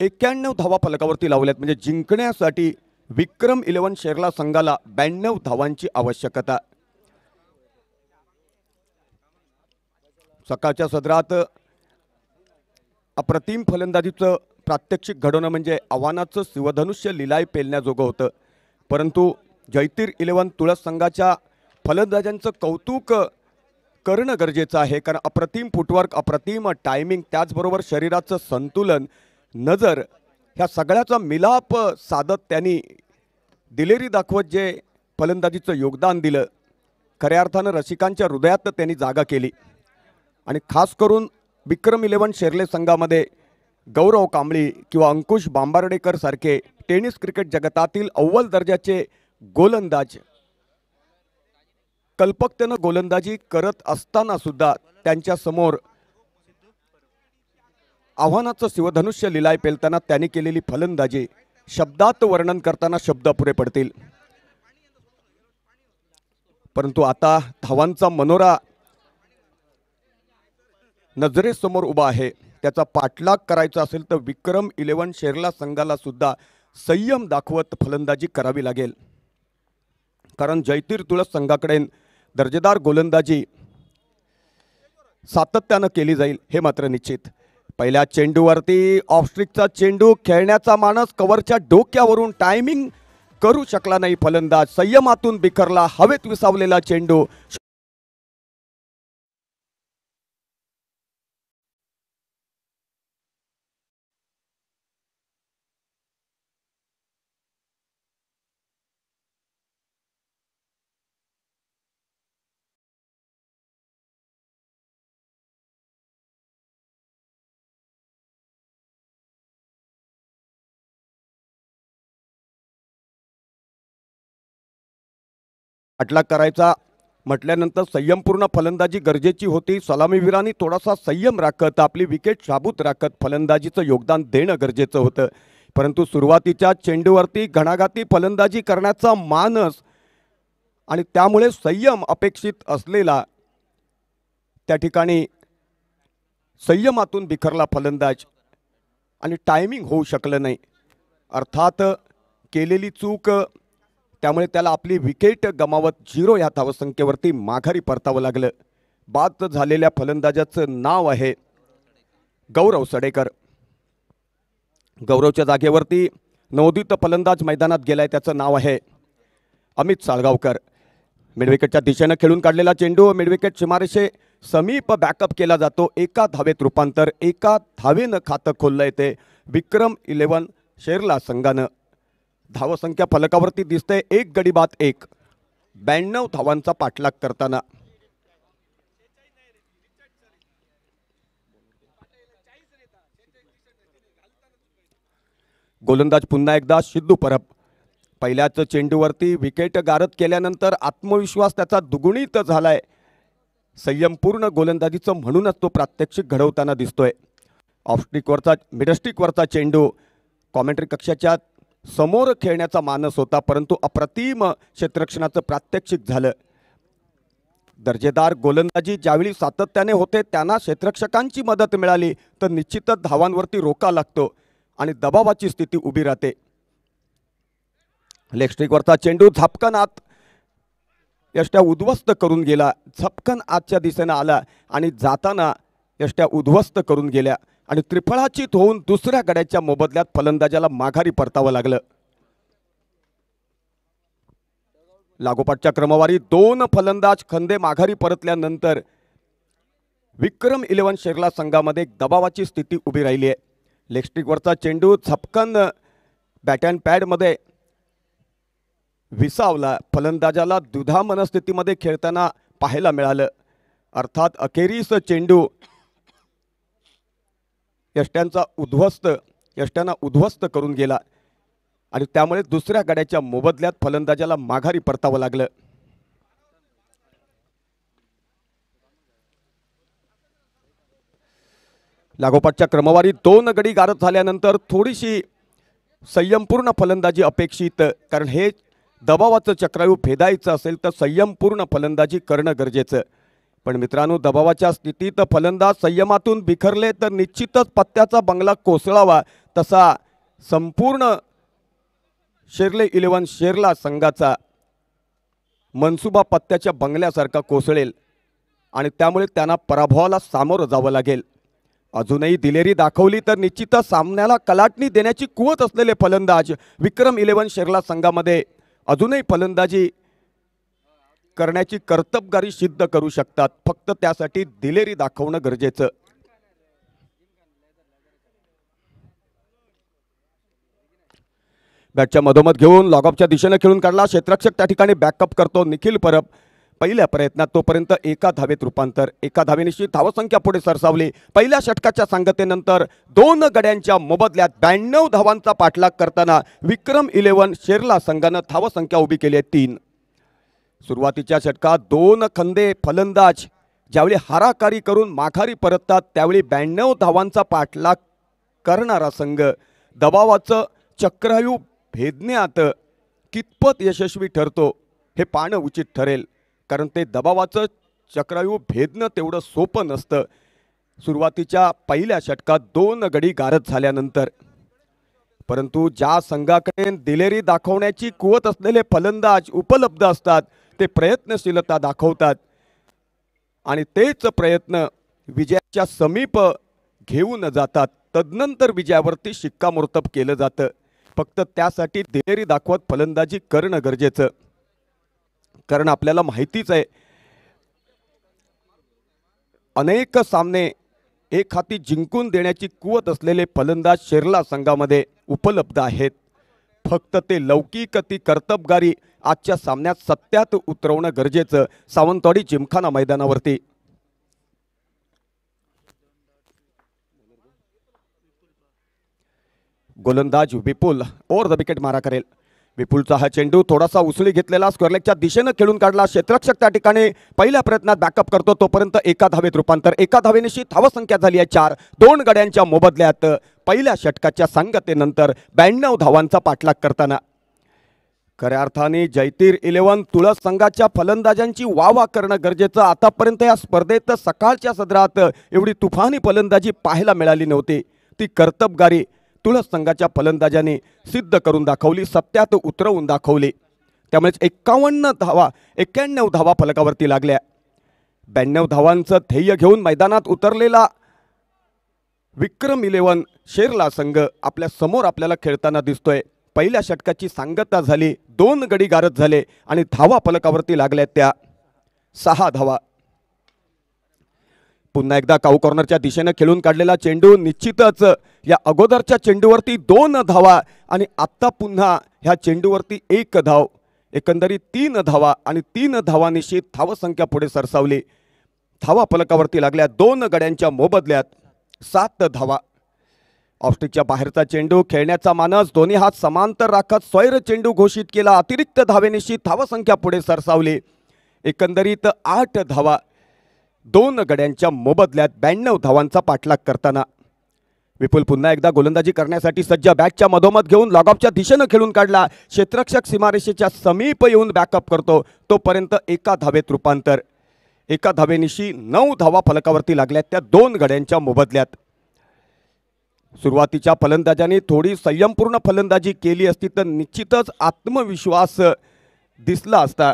91 धावा फलकावरती लावल्यात, म्हणजे जिंकण्यासाठी विक्रम 11 शेरला संघाला 92 धावांची आवश्यकता. सकाळच्या सदरात अप्रतिम फलंदाजीचं प्रात्यक्षिक घडवणं म्हणजे आव्हानाचं शिवधनुष्य लिलाय पेलण्याजोगं होतं. परंतु जयतीर 11 तुळस संघाच्या फलंदाजांचं कौतुक करणं गरजेचं आहे, कारण अप्रतिम फुटवर्क, अप्रतिम टायमिंग, त्याचबरोबर शरीराचं संतुलन, नजर, ह्या सगळ्याचा मिलाप साधत त्यांनी दिलेरी दाखवत जे फलंदाजीचं योगदान दिलं, खऱ्या अर्थानं रसिकांच्या हृदयात त्यांनी जागा केली. आणि खास करून विक्रम 11 शेर्ले संघामध्ये गौरव कांबळी किंवा अंकुश बांबार्डेकर सारखे टेनिस क्रिकेट जगतातील अव्वल दर्जाचे गोलंदाज कल्पकतेनं गोलंदाजी करत असताना सुद्धा त्यांच्या समोर आव्हानाचं शिवधनुष्य लिलाय पेलताना त्यांनी केलेली फलंदाजी शब्दात वर्णन करताना शब्द अपुरे पडतील. परंतु आता धावांचा मनोरा नजरेसमोर उभा आहे, त्याचा पाठलाग करायचा असेल तर विक्रम 11 शेरला संघाला सुद्धा संयम दाखवत फलंदाजी करावी लागेल, कारण जयतीर तुळस संघाकडे दर्जेदार गोलंदाजी सातत्यानं केली जाईल हे मात्र निश्चित. पहिल्या चेंडूवरती ऑफस्ट्रिकचा चेंडू, खेळण्याचा मानस, कव्हरच्या डोक्यावरून टायमिंग करू शकला नाही फलंदाज, संयमातून बिखरला हवेत विसावलेला चेंडू. पाठलाग करायचा म्हटल्यानंतर संयमपूर्ण फलंदाजी गरजेची होती. सलामीवीरांनी थोडासा संयम राखत, आपली विकेट शाबूत राखत फलंदाजीचं योगदान देणं गरजेचं होतं. परंतु सुरुवातीच्या चेंडूवरती घणाघाती फलंदाजी करण्याचा मानस आणि त्यामुळे संयम अपेक्षित असलेला त्या ठिकाणी संयमातून बिखरला फलंदाज आणि टायमिंग होऊ शकलं नाही. अर्थात केलेली चूक, त्यामुळे त्याला आपली विकेट गमावत 0 या धावसंख्येवरती माघारी परतावं लागलं. बाद झालेल्या फलंदाजाचं नाव आहे गौरव सडेकर. गौरवच्या जागेवरती नवोदित फलंदाज मैदानात गेलाय, त्याचं नाव आहे अमित साळगावकर. मिडविकेटच्या दिशेनं खेळून काढलेला चेंडू मिडविकेट सीमारेषे समीप बॅकअप केला जातो. एका धावेत रूपांतर, एका धावेनं खातं खोललंय ते विक्रम 11 शेरला संघानं. धावसंख्या फलकावरती दिसते 1 गडी बाद 1, 92 धावांचा पाठलाग करताना. गोलंदाज पुन्हा एकदा सिद्धू परब. पहिल्याच चेंडूवरती विकेट गारद केल्यानंतर आत्मविश्वास त्याचा दुगुणित झालाय. संयमपूर्ण गोलंदाजीचं म्हणूनच तो प्रात्यक्षिक घडवताना दिसतोय. ऑफस्टिकवरचा मिडस्टिकवरचा चेंडू कॉमेंट्री कक्षाच्या समोर खेळण्याचा मानस होता, परंतु अप्रतिम क्षेत्ररक्षणाचं प्रात्यक्षिक झालं. दर्जेदार गोलंदाजी ज्यावेळी सातत्याने होते त्यांना क्षेत्ररक्षकांची मदत मिळाली तर निश्चितच धावांवरती रोका लागतो आणि दबावाची स्थिती उभी राहते. लेगस्ट्रिकवरचा चेंडू झपकन आत यष्ट्या उद्ध्वस्त करून गेला. झपकन आतच्या दिशेनं आला आणि जाताना यष्ट्या उद्ध्वस्त करून गेल्या आणि त्रिफळाचीत होऊन दुसऱ्या गड्याच्या मोबदल्यात फलंदाजाला माघारी परतावं लागलं. लागोपाठच्या क्रमवारीत 2 फलंदाज खंदे माघारी परतल्यानंतर विक्रम 11 शेरला संघामध्ये दबावाची स्थिती उभी राहिली आहे. लेगस्ट्रिकवरचा चेंडू झपकन बॅट अँड पॅडमध्ये विसावला. फलंदाजाला दुधा मनस्थितीमध्ये खेळताना पाहायला मिळालं. अर्थात अखेरीस चेंडू यष्ट्यांना उद्ध्वस्त करून गेला आणि त्यामुळे दुसऱ्या गड्याच्या मोबदल्यात फलंदाजाला माघारी परतावं लागलं. लागोपाठच्या क्रमवारीत 2 गडी गारद झाल्यानंतर थोडीशी संयमपूर्ण फलंदाजी अपेक्षित, कारण हे दबावाचं चक्रव्यूह भेदायचं असेल तर संयमपूर्ण फलंदाजी करणं गरजेचं. पण मित्रांनो, दबावाच्या स्थितीत फलंदाज संयमातून बिखरले तर निश्चितच पत्त्याचा बंगला कोसळावा तसा संपूर्ण शेर्ले 11 शेर्ला संघाचा मनसुबा पत्त्याच्या बंगल्यासारखा कोसळेल आणि त्यामुळे त्यांना पराभवाला सामोरं जावं लागेल. अजूनही दिलेरी दाखवली तर निश्चितच सामन्याला कलाटणी देण्याची कुवत असलेले फलंदाज विक्रम 11 शेर्ला संघामध्ये अजूनही फलंदाजी करण्याची कर्तबगारी सिद्ध करू शकतात. फक्त त्यासाठी दिलेरी दाखवणं गरजेचं. बॅटच्या मधोमध घेऊन लॉगऑफच्या दिशेने खेळून काढला. क्षेत्ररक्षक त्या ठिकाणी बॅकअप करतो निखिल परब. पहिल्या प्रयत्नात तोपर्यंत एका धावेत रूपांतर. एका धावेनिशी धावसंख्या पुढे सरसावली. पहिल्या षटकाच्या सांगतेनंतर 2 गड्यांच्या मोबदल्यात 92 धावांचा पाठलाग करताना विक्रम 11 शेर्ला संघानं धावसंख्या उभी केली आहे 3. सुरुवातीच्या षटकात 2 खंदे फलंदाज ज्यावेळी हाराकारी करून माघारी परततात त्यावेळी 92 धावांचा पाठलाग करणारा संघ दबावाचं चक्रव्यूह भेदण्यात कितपत यशस्वी ठरतो हे पाहणं उचित ठरेल. कारण ते दबावाचं चक्रव्यूह भेदणं तेवढं सोपं नसतं. सुरुवातीच्या पहिल्या षटकात 2 गडी गारद झाल्यानंतर, परंतु ज्या संघाकडे दिलेरी दाखवण्याची कुवत असलेले फलंदाज उपलब्ध असतात ते प्रयत्नशीलता दाखवतात आणि तेच प्रयत्न विजयाच्या समीप घेऊन जातात. तदनंतर विजयावरती शिक्कामोर्तब केलं जातं. फक्त त्यासाठी दिलेरी दाखवत फलंदाजी करणं गरजेचं. कारण आपल्याला माहितीच आहे अनेक सामने एक हाती जिंकून देण्याची कुवत असलेले फलंदाज शेर्ला संघामध्ये उपलब्ध आहेत. फक्त ते लौकिक ती कर्तबगारी आजच्या सामन्यात सत्यात उतरवणं गरजेचं. सावंतवाडी जिमखाना मैदानावरती गोलंदाज विपुल ओव्हर द विकेट मारा करेल. विपुलचा हा चेंडू थोडासा उसळी घेतलेला स्क्वेअरलेगच्या दिशेने खेळून काढला. क्षेत्ररक्षक त्या ठिकाणी पहिल्या प्रयत्नात बॅकअप करतो तोपर्यंत एका धावेत रूपांतर. एका धावेनिशी धावसंख्या झाली आहे 4. 2 गड्यांच्या मोबदल्यात पहिल्या षटकाच्या सांगतेनंतर 92 धावांचा पाठलाग करताना खऱ्या अर्थाने जयतीर 11 तुळस संघाच्या फलंदाजांची वाह करणं गरजेचं. आतापर्यंत या स्पर्धेत सकाळच्या सदरात एवढी तुफानी फलंदाजी पाहायला मिळाली नव्हती. ती कर्तबगारी तुळस संघाच्या फलंदाजांनी सिद्ध करून दाखवली, सत्यात उतरवून दाखवली. त्यामुळे 91 धावा फलकावरती लागल्या. 92 धावांचं ध्येय घेऊन मैदानात उतरलेला विक्रम 11 शेर्ला संघ आपल्या समोर आपल्याला खेळताना दिसतोय. पहिल्या षटकाची सांगता झाली, 2 गडी गारद झाले आणि धावा फलकावरती लागल्या त्या 6 धावा. पुन्हा एकदा काऊ कॉर्नरच्या दिशेने खेळून काढलेला चेंडू निश्चितच या अगोदरच्या चेंडूवरती 2 धावा आणि आत्ता पुन्हा ह्या चेंडूवरती 1 धाव. एकंदरीत 3 धावा आणि 3 धावांनिशी धावसंख्या पुढे सरसावली. धावा फलकावरती लागल्या 2 गड्यांच्या मोबदल्यात 7 धावा. ऑफस्टिकच्या बाहेरचा चेंडू खेळण्याचा मानस दोन्ही हात समांतर राखत स्वैर चेंडू घोषित केला. अतिरिक्त धावेनिशी धावसंख्या पुढे सरसावली. एकंदरीत 8 धावा 2 गड्यांच्या मोबदल्यात 92 धावांचा पाठलाग करताना विपुल पुन्हा एकदा गोलंदाजी करण्यासाठी सज्ज. बॅटच्या मधोमध घेऊन लॉगऑफच्या दिशेने खेळून काढला. क्षेत्ररक्षक सीमारेषेच्या समीप येऊन बॅकअप करतो तोपर्यंत एका धावेत रूपांतर. एका धावेनिशी 9 धावा फलकावरती लागल्यात त्या 2 गड्यांच्या मोबदल्यात. सुरुवातीच्या फलंदाजांनी थोडी संयमपूर्ण फलंदाजी केली असती तर निश्चितच आत्मविश्वास दिसला असता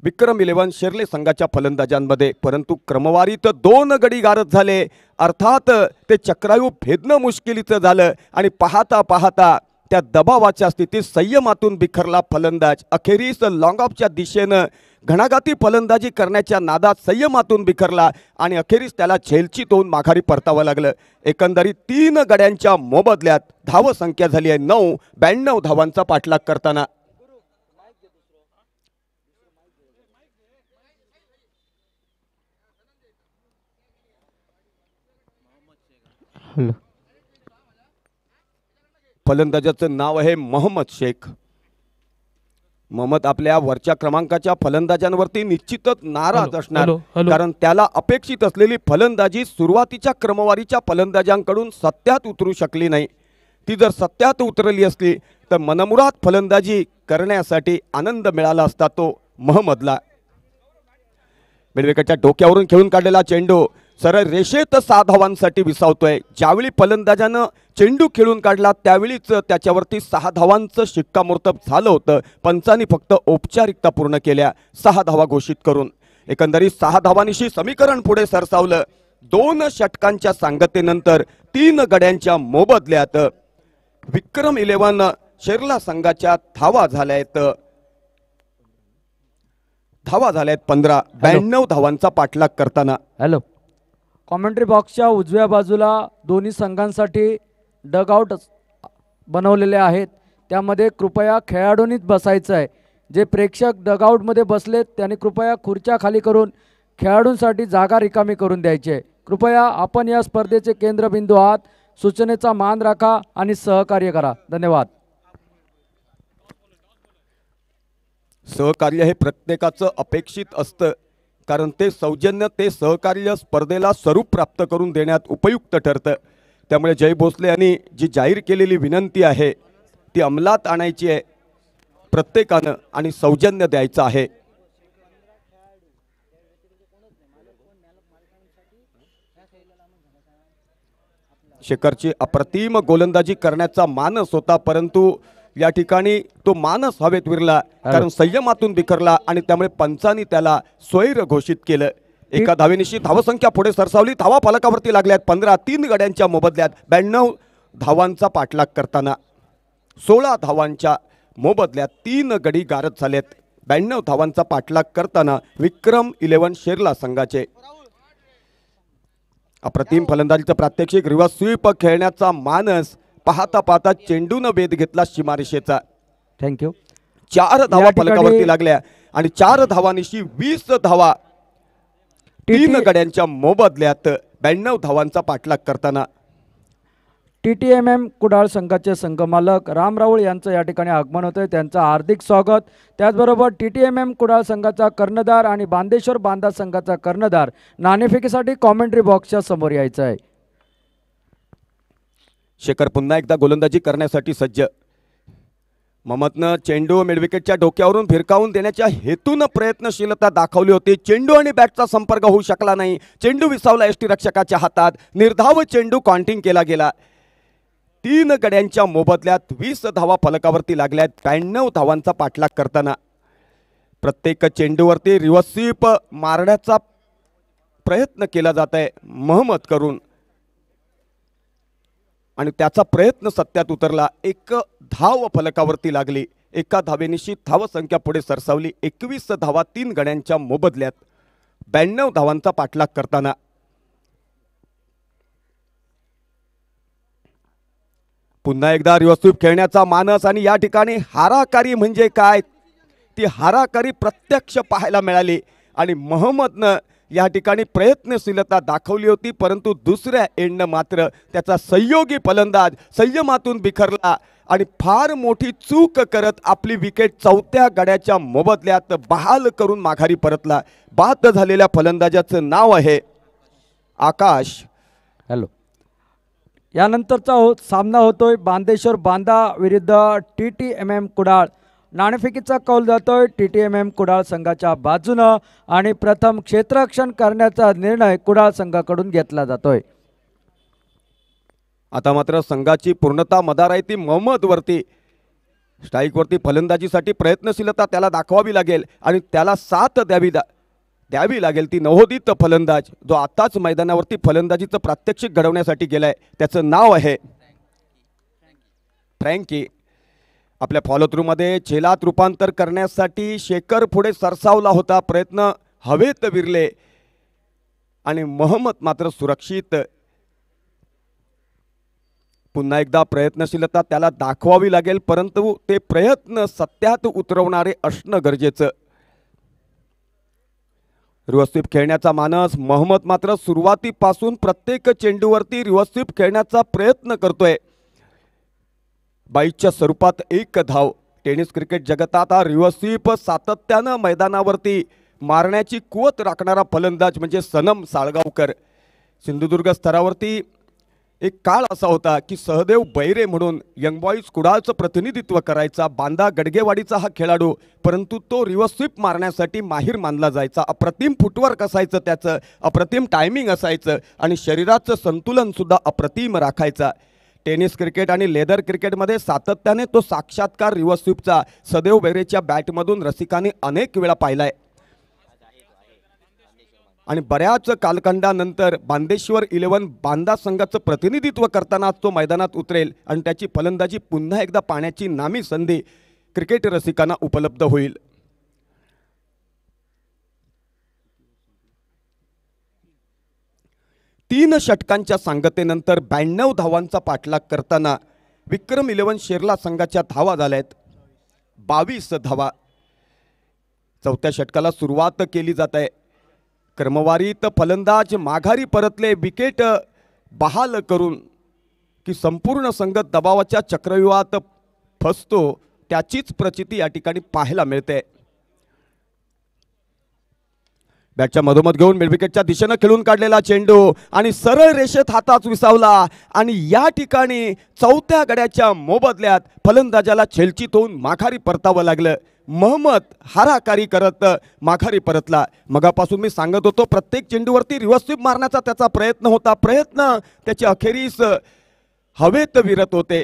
विक्रम 11 शेर्ले संघाच्या फलंदाजांमध्ये. परंतु क्रमवारीत 2 गडी गारद झाले. अर्थात ते चक्रव्यूह भेदणं मुश्किलीचं झालं आणि पाहता पाहता त्या दबावाच्या स्थितीत संयमातून बिखरला फलंदाज अखेरीस लॉंग ऑफच्या दिशेनं घणाघाती फलंदाजी करण्याच्या नादात संयमातून बिखरला आणि अखेरीस त्याला झेलचीत होऊन माघारी परतावं लागलं. एकंदरीत 3 गड्यांच्या मोबदल्यात धावसंख्या झाली आहे 9. 92 धावांचा पाठलाग करताना फलंदाजाचं नाव आहे मोहम्मद शेख. मोहम्मद आपल्या वरच्या क्रमांकाच्या फलंदाजांवरती निश्चितच नाराज असणार. कारण त्याला अपेक्षित असलेली फलंदाजी सुरुवातीच्या क्रमवारीच्या फलंदाजांकडून सत्यात उतरू शकली नाही. ती जर सत्यात उतरली असली तर मनमुराद फलंदाजी करण्यासाठी आनंद मिळाला असता तो मोहम्मदला. मिडविकेटच्या डोक्यावरून खेळून काढलेला चेंडू सरळ रेषेत 6 धावांसाठी विसावतोय. ज्यावेळी फलंदाजानं चेंडू खेळून काढला त्यावेळीच त्याच्यावरती 6 धावांचं शिक्कामोर्तब झालं होतं. पंचांनी फक्त औपचारिकता पूर्ण केल्या 6 धावा घोषित करून. एकंदरीत 6 धावांनिशी समीकरण पुढे सरसावलं. 2 षटकांच्या सांगतेनंतर 3 गड्यांच्या मोबदल्यात विक्रम 11 शेर्ला संघाच्या धावा झाल्यात 15. 92 धावांचा पाठलाग करताना. हॅलो, कॉमेंट्री बॉक्सच्या उजव्या बाजूला दोन्ही संघांसाठी डगआउट बनवलेले आहेत. त्यामध्ये कृपया खेळाडूंनीच बसायचं आहे. जे प्रेक्षक डगआउटमध्ये बसलेत त्यांनी कृपया खुर्च्या खाली करून खेळाडूंसाठी जागा रिकामी करून द्यायची आहे. कृपया आपण या स्पर्धेचे केंद्रबिंदू आहात. सूचनेचा मान राखा आणि सहकार्य करा. धन्यवाद. सहकार्य हे प्रत्येकाचं अपेक्षित असतं, कारण ते सौजन्य, ते सहकार्य स्पर्धेला स्वरूप प्राप्त करून देण्यात उपयुक्त ठरतं. त्यामुळे जय भोसले यांनी जी जाहीर केलेली विनंती आहे ती अंमलात आणायची आहे प्रत्येकानं आणि सौजन्य द्यायचं आहे. शेखरची अप्रतिम गोलंदाजी करण्याचा मानस होता, परंतु या ठिकाणी तो मानस हवेत विरला, कारण संयमातून बिखरला आणि त्यामुळे पंचांनी त्याला स्वैर घोषित केलं. एका धावेनिशी धावसंख्या पुढे सरसावली. धावा फलकावरती लागल्यात 15. 3 गड्यांच्या मोबदल्यात 92 धावांचा पाठलाग करताना 16 धावांच्या मोबदल्यात 3 गडी गारद झालेत. 92 धावांचा पाठलाग करताना विक्रम 11 शेर्ला संघाचे. अप्रतिम फलंदाजीचं प्रात्यक्षिक. रिव्हर्स स्वीप खेळण्याचा मानस. पाहता पाहता चेंडून वेध घेतला सीमारेषेचा. थँक्यू. 4 धावा फलकावरती लागल्या आणि 4 धावांनिशी 20 धावा 3 गड्यांच्या मोबदल्यात 92 धावांचा पाठलाग करताना. TTMM कुडाळ संघाचे संघमालक राम राऊळ यांचं या ठिकाणी आगमन होतंय. त्यांचं हार्दिक स्वागत. त्याचबरोबर TTMM कुडाळ संघाचा कर्णधार आणि बांदेश्वर बांधा संघाचा कर्णधार नाणेफेकीसाठी कॉमेंट्री बॉक्सच्या समोर यायचं आहे. शेखर पुन्हा एकदा गोलंदाजी करण्यासाठी सज्ज. महम्मदनं चेंडू मिडविकेटच्या डोक्यावरून फिरकावून देण्याच्या हेतून प्रयत्नशीलता दाखवली होती. चेंडू आणि बॅटचा संपर्क होऊ शकला नाही. चेंडू विसावला यष्टीरक्षकाच्या हातात. निर्धाव चेंडू काउंटिंग केला गेला. 3 गड्यांच्या मोबदल्यात 20 धावा फलकावरती लागल्यात 92 धावांचा पाठलाग करताना. प्रत्येक चेंडूवरती रिव्हर्स स्वीप मारण्याचा प्रयत्न केला जात आहे महम्मद करून आणि त्याचा प्रयत्न सत्यात उतरला. 1 धाव फलकावरती लागली. एका धावेनिशी धावसंख्या पुढे सरसावली. 21 धावा 3 गड्यांच्या मोबदल्यात 92 धावांचा पाठलाग करताना. पुन्हा एकदा रिव्हर्स स्वीप खेळण्याचा मानस आणि या ठिकाणी हाराकारी म्हणजे काय ती हाराकारी प्रत्यक्ष पाहायला मिळाली आणि महम्मदनं या ठिकाणी प्रयत्नशीलता दाखवली होती, परंतु दुसऱ्या एंडनं मात्र त्याचा सहयोगी फलंदाज संयमातून बिखरला आणि फार मोठी चूक करत आपली विकेट 4थ्या गड्याच्या मोबदल्यात बहाल करून माघारी परतला. बाद झालेल्या फलंदाजाचं नाव आहे आकाश. हॅलो, यानंतरचा सामना होतोय बांदेश्वर बांधा विरुद्ध TTMM कुडाळ. नाणेफेकीचा कौल जातोय TTMM कुडाळ संघाच्या बाजूनं आणि प्रथम क्षेत्ररक्षण करण्याचा निर्णय कुडाळ संघाकडून घेतला जातोय. आता मात्र संघाची पूर्णता मदार आहे ती महम्मदवरती. स्ट्राईकवरती फलंदाजीसाठी प्रयत्नशीलता त्याला दाखवावी लागेल आणि त्याला साथ द्यावी लागेल. ती नवोदित फलंदाज जो आताच मैदानावरती फलंदाजीचं प्रात्यक्षिक घडवण्यासाठी गेलाय त्याचं नाव आहे फ्रँकी. आपल्या फॉलो थ्रूमध्ये झेलात रूपांतर करण्यासाठी शेखर पुढे सरसावला होता. प्रयत्न हवेत विरले आणि महम्मद मात्र सुरक्षित. पुन्हा एकदा प्रयत्नशीलता त्याला दाखवावी लागेल, परंतु ते प्रयत्न सत्यात उतरवणारे असणं गरजेचं. रिव्हर्स स्वीप खेळण्याचा मानस. महम्मद मात्र सुरुवातीपासून प्रत्येक चेंडूवरती रिव्हर्स स्वीप खेळण्याचा प्रयत्न करतोय. 22च्या स्वरूपात 1 धाव. टेनिस क्रिकेट जगतात हा रिव्हर्स स्वीप सातत्यानं मैदानावरती मारण्याची कुवत राखणारा फलंदाज म्हणजे सनम साळगावकर. सिंधुदुर्ग स्तरावरती एक काळ असा होता की सहदेव बैरे म्हणून यंग बॉईज कुडाळचं प्रतिनिधित्व करायचा बांदा गडगेवाडीचा हा खेळाडू, परंतु तो रिव्हर्स स्वीप मारण्यासाठी माहीर मानला जायचा. अप्रतिम फुटवर्क असायचं त्याचं, अप्रतिम टायमिंग असायचं आणि शरीराचं संतुलन सुद्धा अप्रतिम राखायचा. टेनिस क्रिकेट आणि लेदर क्रिकेटमध्ये सातत्याने तो साक्षात्कार रिव्हर्स स्वीपचा सदैव बैरेच्या बॅटमधून रसिकांनी अनेक वेळा पाहिलाय. आणि बऱ्याच कालखंडानंतर बांदेश्वर 11 बांदा संघाचं प्रतिनिधित्व करताना तो मैदानात उतरेल आणि त्याची फलंदाजी पुन्हा एकदा पाहण्याची नामी संधी क्रिकेट रसिकांना उपलब्ध होईल. तीन षटकांच्या सांगतेनंतर 92 धावांचा पाठलाग करताना विक्रम 11 शेरला संघाच्या धावा झाल्यात 22 धावा. चौथ्या षटकाला सुरुवात केली जात आहे. क्रमवारीत फलंदाज माघारी परतले विकेट बहाल करून की संपूर्ण संघ दबावाच्या चक्रव्यूहात फसतो त्याचीच प्रचिती या ठिकाणी पाहायला मिळते. बॅटच्या मधोमध घेऊन मिडविकेटच्या दिशेने खेळून काढलेला चेंडू आणि सरळ रेषेत हातात विसावला आणि या ठिकाणी चौथ्या गड्याच्या मोबदल्यात फलंदाजाला छेलचीत होऊन माघारी परतावं लागलं. महम्मद हाराकारी करत माघारी परतला. मगापासून मी सांगत होतो प्रत्येक चेंडूवरती रिव्हर्स स्वीप मारण्याचा त्याचा प्रयत्न होता. प्रयत्न त्याचे अखेरीस हवेत विरत होते.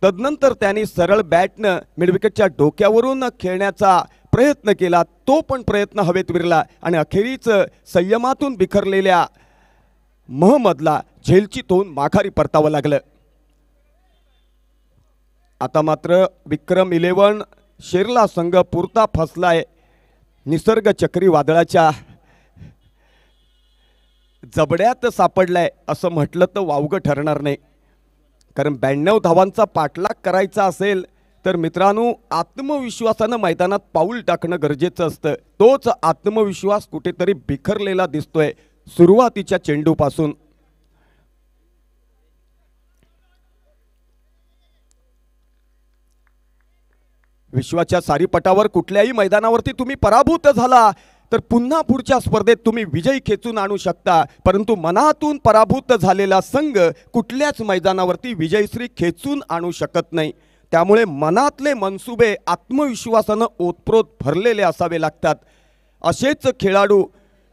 तदनंतर त्यांनी सरळ बॅटनं मिडविकेटच्या डोक्यावरून खेळण्याचा प्रयत्न केला. तो पण प्रयत्न हवेत विरला आणि अखेरीस संयमातून बिखरलेल्या महम्मदला झेलचीत होऊन माघारी परतावं लागलं. आता मात्र विक्रम 11 शेरला संघ पुरता फसलाय निसर्ग चक्रीवादळाच्या जबड्यात सापडलाय असं म्हटलं तर वावगं ठरणार नाही. कारण 92 धावांचा पाठलाग करायचा असेल तर मित्रांनो आत्मविश्वासानं मैदानात पाऊल टाकणं गरजेचं असतं. तोच आत्मविश्वास कुठेतरी बिखरलेला दिसतोय सुरुवातीच्या चेंडूपासून. विश्वाच्या सारीपटावर कुठल्याही मैदानावरती तुम्ही पराभूत झाला तर पुन्हा पुढच्या स्पर्धेत तुम्ही विजय खेचून आणू शकता, परंतु मनातून पराभूत झालेला संघ कुठल्याच मैदानावरती विजयश्री खेचून आणू शकत नाही. त्यामुळे मनातले मनसुबे आत्मविश्वासानं ओतप्रोत भरलेले असावे लागतात. असेच खेळाडू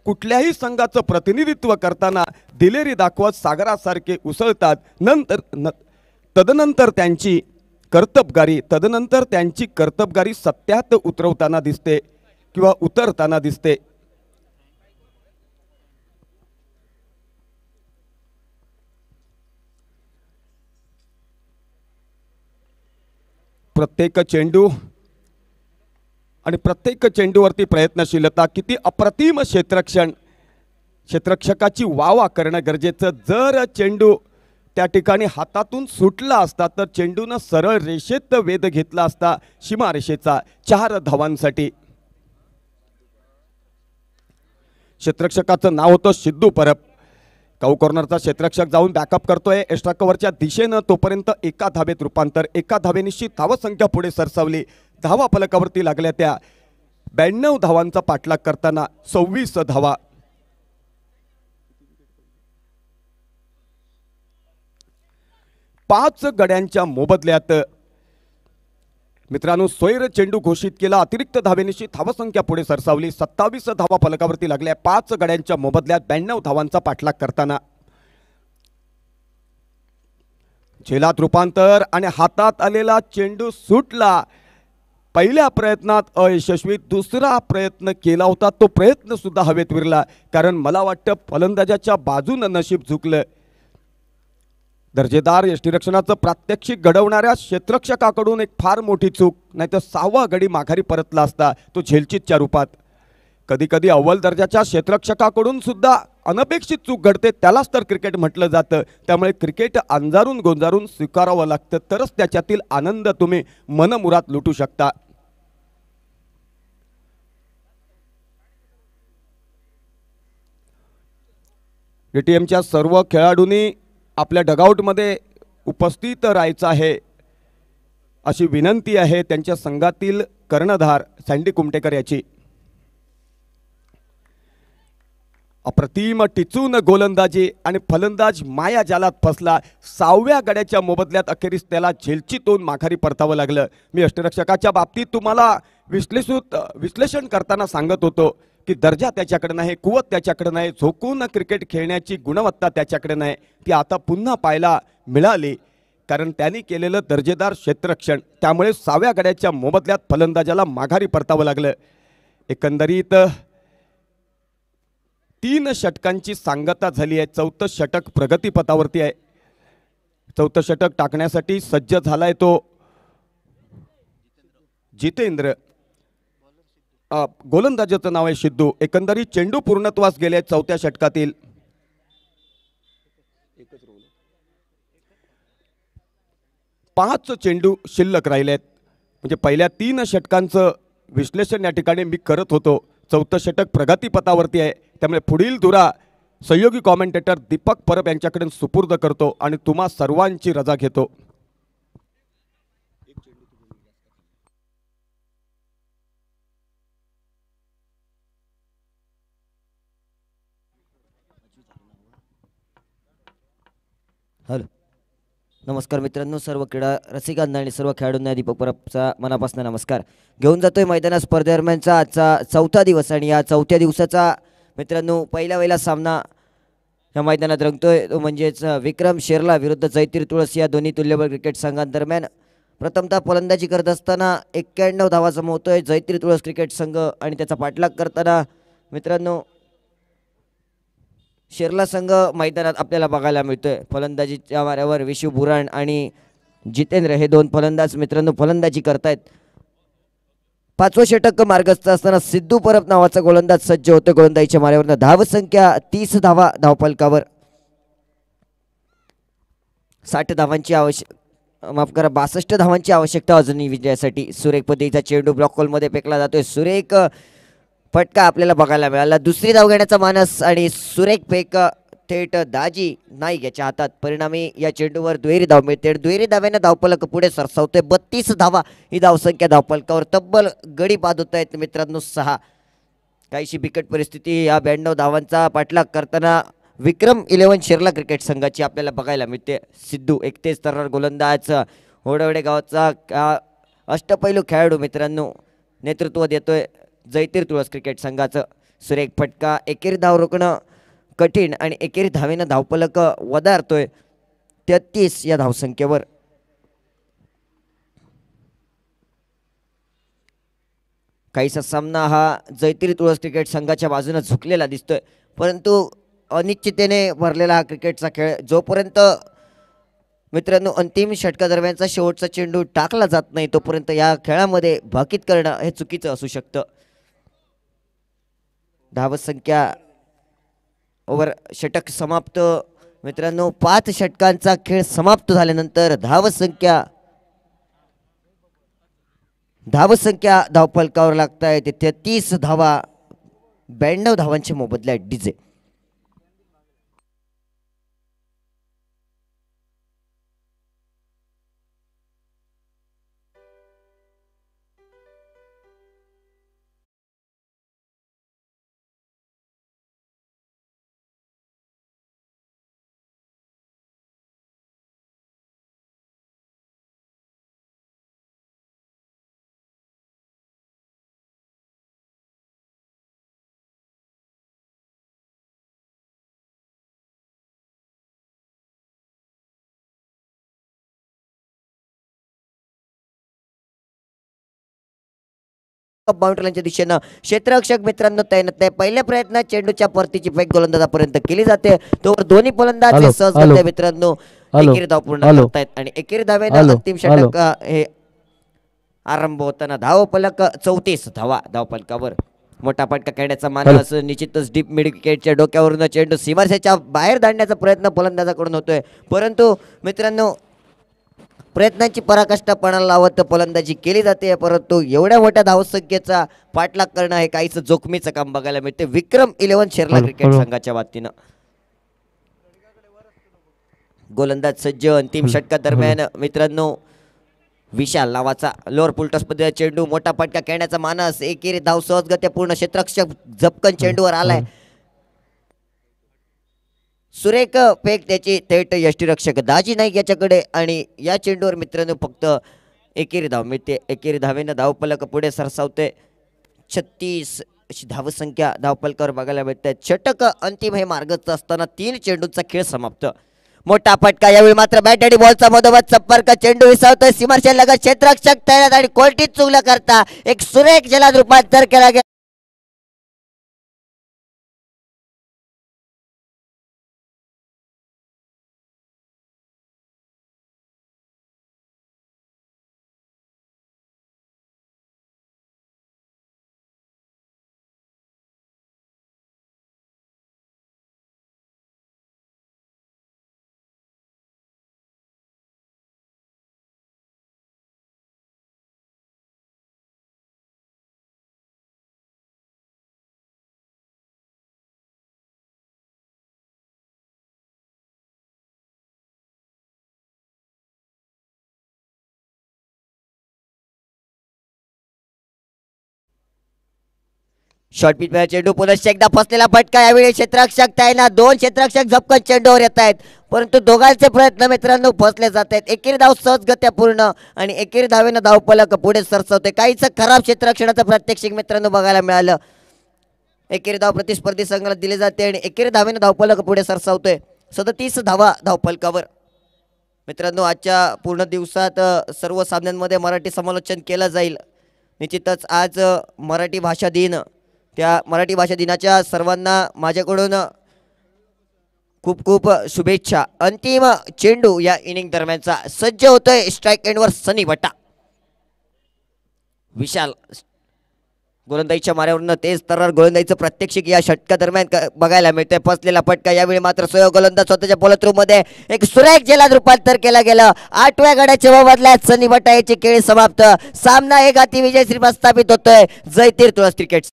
कुठल्याही संघाचं प्रतिनिधित्व करताना दिलेरी दाखवत सागरासारखे उसळतात. तदनंतर त्यांची कर्तबगारी सत्यात उतरवताना दिसते किंवा उतरताना दिसते. प्रत्येक चेंडू आणि प्रत्येक चेंडूवरती प्रयत्नशीलता, किती अप्रतिम क्षेत्ररक्षकाची वावा करणं गरजेचं. जर चेंडू त्या ठिकाणी हातातून सुटला असता तर चेंडूनं सरळ रेषेत वेध घेतला असता सीमारेषेचा 4 धावांसाठी. क्षेत्ररक्षकाचं नाव होतं सिद्धू परब. काऊ कॉर्नरचा क्षेत्ररक्षक जाऊन बॅकअप करतोय एक्स्ट्रा कव्हरच्या दिशेनं. तोपर्यंत एका धावेत रूपांतर. एका धावेनिशी धावसंख्या पुढे सरसावली. धावा फलकावरती लागल्या त्या 92 धावांचा पाठलाग करताना 26 धावा. पाच गड्यांच्या मोबदल्यात मित्रांनो स्वैर चेंडू घोषित केला. अतिरिक्त धावेनिशी धावसंख्या पुढे सरसावली. 27 धावा फलकावरती लागल्या 5 गड्यांच्या मोबदल्यात 92 धावांचा पाठलाग करताना. झेलात रूपांतर आणि हातात आलेला चेंडू सुटला. पहिल्या प्रयत्नात अयशस्वी. दुसरा प्रयत्न केला होता तो प्रयत्न सुद्धा हवेत विरला. कारण मला वाटतं फलंदाजाच्या बाजूनं नशीब झुकलं. दर्जेदार यष्टीरक्षणाचं प्रात्यक्षिक घडवणाऱ्या क्षेत्ररक्षकाकडून एक फार मोठी चूक, नाहीतर 6वा गडी माघारी परतला असता तो झेलचीतच्या रूपात. कधी कधी अव्वल दर्जाच्या क्षेत्ररक्षकाकडून सुद्धा अनपेक्षित चूक घडते, त्यालाच तर क्रिकेट म्हटलं जातं. त्यामुळे क्रिकेट अंजारून गोंजारून स्वीकारावं लागतं, तरच त्याच्यातील आनंद तुम्ही मनमुरात लुटू शकता. एटीएमच्या सर्व खेळाडूंनी आपल्या डगआउटमध्ये उपस्थित राहायचं आहे अशी विनंती आहे त्यांच्या संघातील कर्णधार सँडी कुमटेकर याची. अप्रतिम टिचून गोलंदाजी आणि फलंदाज माया जालात फसला. 6व्या गड्याच्या मोबदल्यात अखेरीस त्याला झेलचीतून माघारी परतावं लागलं. मी अष्टरक्षकाच्या बाबतीत तुम्हाला विश्लेषण करताना सांगत होतो की दर्जा त्याच्याकडे नाही, कुवत त्याच्याकडे नाही, झोकून क्रिकेट खेळण्याची गुणवत्ता त्याच्याकडे नाही. ती आता पुन्हा पाहायला मिळाली कारण त्यांनी केलेलं दर्जेदार क्षेत्ररक्षण. त्यामुळे 6व्या गड्याच्या मोबदल्यात फलंदाजाला माघारी परतावं लागलं. एकंदरीत 3 षटकांची सांगता झाली आहे. 4थं षटक प्रगतीपथावरती आहे. 4थं षटक टाकण्यासाठी सज्ज झालाय तो जितेंद्र. गोलंदाजाचं नाव आहे सिद्धू. एकंदरीत चेंडू पूर्णत्वास गेले 4थ्या षटकातील. 5 चेंडू शिल्लक राहिलेत. म्हणजे पहिल्या 3 षटकांचं विश्लेषण या ठिकाणी मी करत होतो. 4थं षटक प्रगतीपथावरती आहे. त्यामुळे पुढील धुरा सहयोगी कॉमेंटेटर दीपक परब यांच्याकडे सुपूर्द करतो आणि तुम्हा सर्वांची रजा घेतो. हॅलो, नमस्कार मित्रांनो, सर्व क्रीडा रसिकांना आणि सर्व खेळाडूंना दीपक परबचा मनापासून नमस्कार. घेऊन जातोय मैदानात स्पर्धेदरम्यानचा आजचा 4था दिवस आणि या 4थ्या दिवसाचा मित्रांनो पहिला सामना या मैदानात रंगतोय तो म्हणजेच विक्रम शेरला विरुद्ध जयतीर तुळस या दोन्ही तुल्यबळ क्रिकेट संघांदरम्यान. प्रथमतः फलंदाजी करत असताना 91 धावा जमवतोय जयतीर तुळस क्रिकेट संघ आणि त्याचा पाठलाग करताना मित्रांनो शेरला संघ मैदानात आपल्याला बघायला मिळतोय. फलंदाजीच्या माऱ्यावर विशू बुराण आणि जितेंद्र हे 2 फलंदाज मित्रांनो फलंदाजी करतायत. 5वं षटक मार्गस्थ असताना सिद्धू परब नावाचा गोलंदाज सज्ज होतो. गोलंदाजीच्या माऱ्यावर धावसंख्या 30 धावा धावफलकावर. 60 धावांची माफ करा 62 धावांची आवश्यकता अजूनही विजयासाठी. सुरेख पद्धतीचा चेंडू ब्लॉक होलमध्ये फेकला जातोय. सुरेख फटका आपल्याला बघायला मिळाला. दुसरी धाव घेण्याचा मानस आणि सुरेख फेक थेट दाजी नाईक याच्या हातात. परिणामी या चेंडूवर दुहेरी धाव मिळते. दुहेरी धाव्याने धावफलक पुढे सरसावतोय. 32 धावा ही धावसंख्या धावफलकावर. तब्बल गडी बाद होत आहेत मित्रांनो 6. काहीशी बिकट परिस्थिती या 92 धावांचा पाठलाग करताना विक्रम 11 शेरला क्रिकेट संघाची आपल्याला बघायला मिळते. सिद्धू एक तेज तर्रार गोलंदाज होडवडे गावाचा अष्टपैलू खेळाडू मित्रांनो नेतृत्व देतोय जयतीर तुळस क्रिकेट संघाचं. सुरेख फटका. एकेरी धाव रोखणं कठीण आणि एकेरी धावेनं धावफलक वधारतोय 33 या धावसंख्येवर. काहीसा सामना हा जयतीर तुळस क्रिकेट संघाच्या बाजूने झुकलेला दिसतोय. परंतु अनिश्चिततेने भरलेला हा क्रिकेटचा खेळ जोपर्यंत मित्रांनो अंतिम षटकादरम्यानचा शेवटचा चेंडू टाकला जात नाही तोपर्यंत या खेळामध्ये भाकीत करणं हे चुकीचं असू शकतं. धावसंख्या ओव्हर षटक समाप्त मित्रांनो. 5 षटकांचा खेळ समाप्त झाल्यानंतर धावसंख्या धावफलकावर लागताय ते 33 धावा. 92 धावांचे मोबदले आहेत डीजे. बाउंड्रीच्या दिशेनं क्षेत्ररक्षक मित्रांनो तैनात आहे. पहिल्या प्रयत्नात चेंडूच्या परतीची फेक गोलंदाजापर्यंत केली जाते. तोवर दोन्ही फलंदाज सहज मित्रांनो एकेरी धाव पूर्ण करतायत आणि एकेरी धावेने अंतिम षटक हे आरंभ होताना धावफलक 34 धावा धावफलकावर. मोठा फटका खेळण्याचा मानस निश्चितच डीप मिड विकेटच्या डोक्यावरून चेंडू सीमारेषेच्या बाहेर धाडण्याचा प्रयत्न फलंदाजाकडून होतोय. परंतु मित्रांनो प्रयत्नांची पराकाष्ठा पणाला लावत फलंदाजी केली जाते. परंतु एवढ्या मोठ्या धावसंख्येचा पाठलाग करणं हे काहीच जोखमीचं काम बघायला मिळते विक्रम 11 शेरला क्रिकेट संघाच्या वतीनं. गोलंदाज सज्ज. अंतिम षटका दरम्यान मित्रांनो विशाल नावाचा लोअर फुलटॉस मध्ये चेंडू. मोठा फटका खेळण्याचा मानस. एकेरी धाव सहजगत्या पूर्ण. क्षेत्ररक्षक झपकन चेंडूवर आलाय. सुरेख फेक त्याची थेट यष्टीरक्षक दाजी नाईक याच्याकडे आणि या चेंडूवर मित्रांनो फक्त एकेरी धाव मिळते. एकेरी धावेनं धावफलक पुढे सरसावते. 36 अशी धावसंख्या धावफलकावर बघायला मिळते. षटक अंतिम हे मार्गच असताना 3 चेंडूचा खेळ समाप्त. मोठा फटका यावेळी मात्र बॅट आणि बॉलचा मधोमध संपर्क. चेंडू विसावतोय सीमारेषे लगत. क्षेत्ररक्षक तयार आणि कोलटीत चुकलं करता एक सुरेख जलद रूपांतर केला गेला. शॉर्ट पिच चेंडू पुनश्च एकदा फसलेला फटका. यावेळी क्षेत्ररक्षक तयार. 2 क्षेत्ररक्षक झपकन चेंडूवर येत आहेत परंतु दोघांचे प्रयत्न मित्रांनो फसले जात आहेत. एकेरी धाव सहजगत्या पूर्ण आणि एकेरी धावेनं धावफलक पुढे सरसावते. काहीच खराब क्षेत्ररक्षणाचं प्रात्यक्षिक मित्रांनो बघायला मिळालं. एकेरी धाव प्रतिस्पर्धी संघाला दिली जाते आणि एकेरी धावेनं धावफलक पुढे सरसावतोय. 37 धावा धावफलकावर. मित्रांनो आजच्या पूर्ण दिवसात सर्व सामन्यांमध्ये मराठी समालोचन केलं जाईल. निश्चितच आज मराठी भाषा दिन. त्या मराठी भाषा दिनाच्या सर्वांना माझ्याकडून खूप खूप शुभेच्छा. अंतिम चेंडू या इनिंग दरम्यानचा सज्ज होतोय. स्ट्राइक एंडवर सनी बट्टा. विशाल गोलंदाजीच्या माऱ्यावरनं तेज तर्रार गोलंदाजीचं प्रात्यक्षिक या षटका दरम्यान बघायला मिळतंय. फसलेला फटका. यावेळी मात्र सोय गोलंदाज स्वतःच्या पोलथ्रू मध्ये एक सुरेख जलद रूपांतर केलं गेलं. 8व्या गड्याच्या बदल्यात सनी बट्टा याची खेळी समाप्त. सामना 1 हाती विजयश्री प्रस्थापित होतोय जयतीर तुळस क्रिकेट.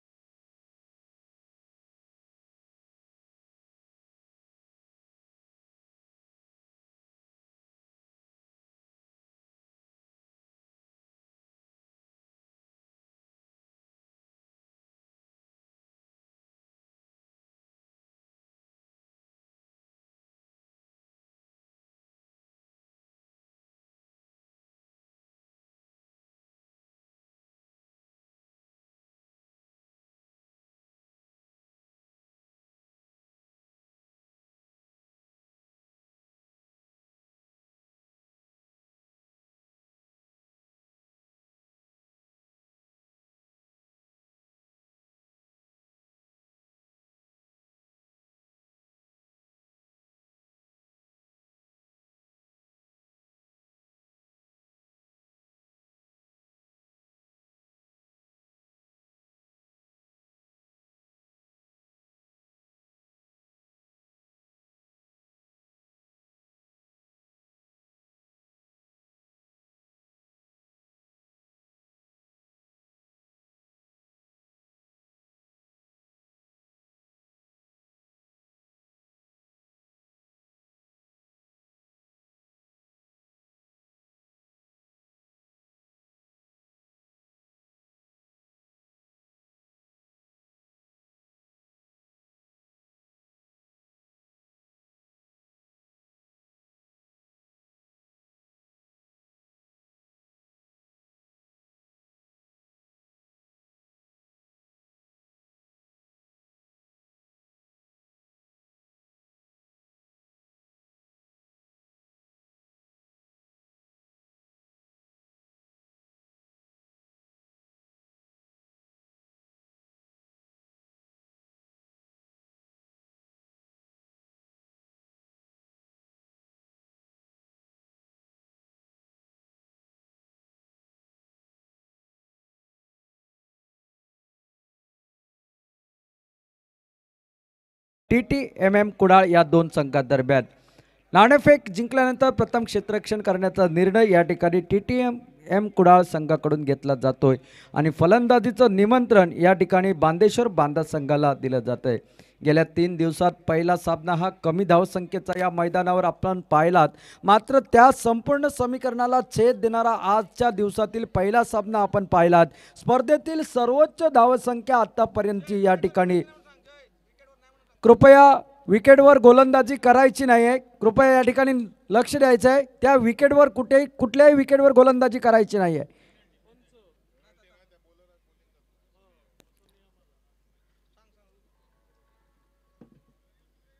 TTMM कुडाळ या 2 संघांदरम्यान नाणेफेक जिंकल्यानंतर प्रथम क्षेत्ररक्षण करण्याचा निर्णय या ठिकाणी TTMM कुडाळ संघाकडून घेतला जातोय आणि फलंदाजीचं निमंत्रण या ठिकाणी बांदेश्वर बांदा संघाला दिलं जातंय. गेल्या 3 दिवसात पहिला सामना हा कमी धावसंख्येचा या मैदानावर आपण पाहिलात. मात्र त्या संपूर्ण समीकरणाला छेद देणारा आजच्या दिवसातील पहिला सामना आपण पाहिलात. स्पर्धेतील सर्वोच्च धावसंख्या आतापर्यंतची या ठिकाणी. कृपया विकेटवर गोलंदाजी करायची नाही आहे, कृपया या ठिकाणी लक्ष द्यायचं आहे. त्या विकेटवर कुठल्याही विकेटवर गोलंदाजी करायची नाही आहे.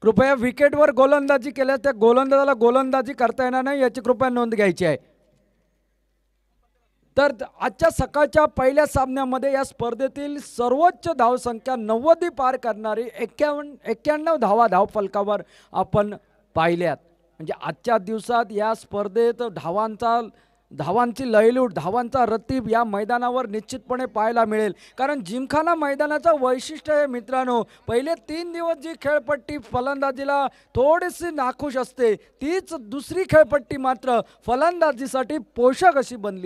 कृपया विकेटवर गोलंदाजी केल्यास त्या गोलंदाजाला गोलंदाजी करता येणार नाही याची कृपया नोंद घ्यायची आहे. तर आजच्या सकाळच्या पहिल्या सामन्यामध्ये या स्पर्धेतील सर्वोच्च धावसंख्या 90 पार करणारी 91 धावा धावफलकावर आपण पाहिल्यात. म्हणजे आजच्या दिवसात या स्पर्धेत धावांची लयलूट, धावांचा रतीब या मैदानावर निश्चितपणे पाहायला मिळेल. कारण जिमखाना मैदानाचं वैशिष्ट्य आहे मित्रांनो, पहिले 3 दिवस जी खेळपट्टी फलंदाजीला थोडीशी नाखुश असते, तीच दुसरी खेळपट्टी मात्र फलंदाजीसाठी पोषक अशी बनली.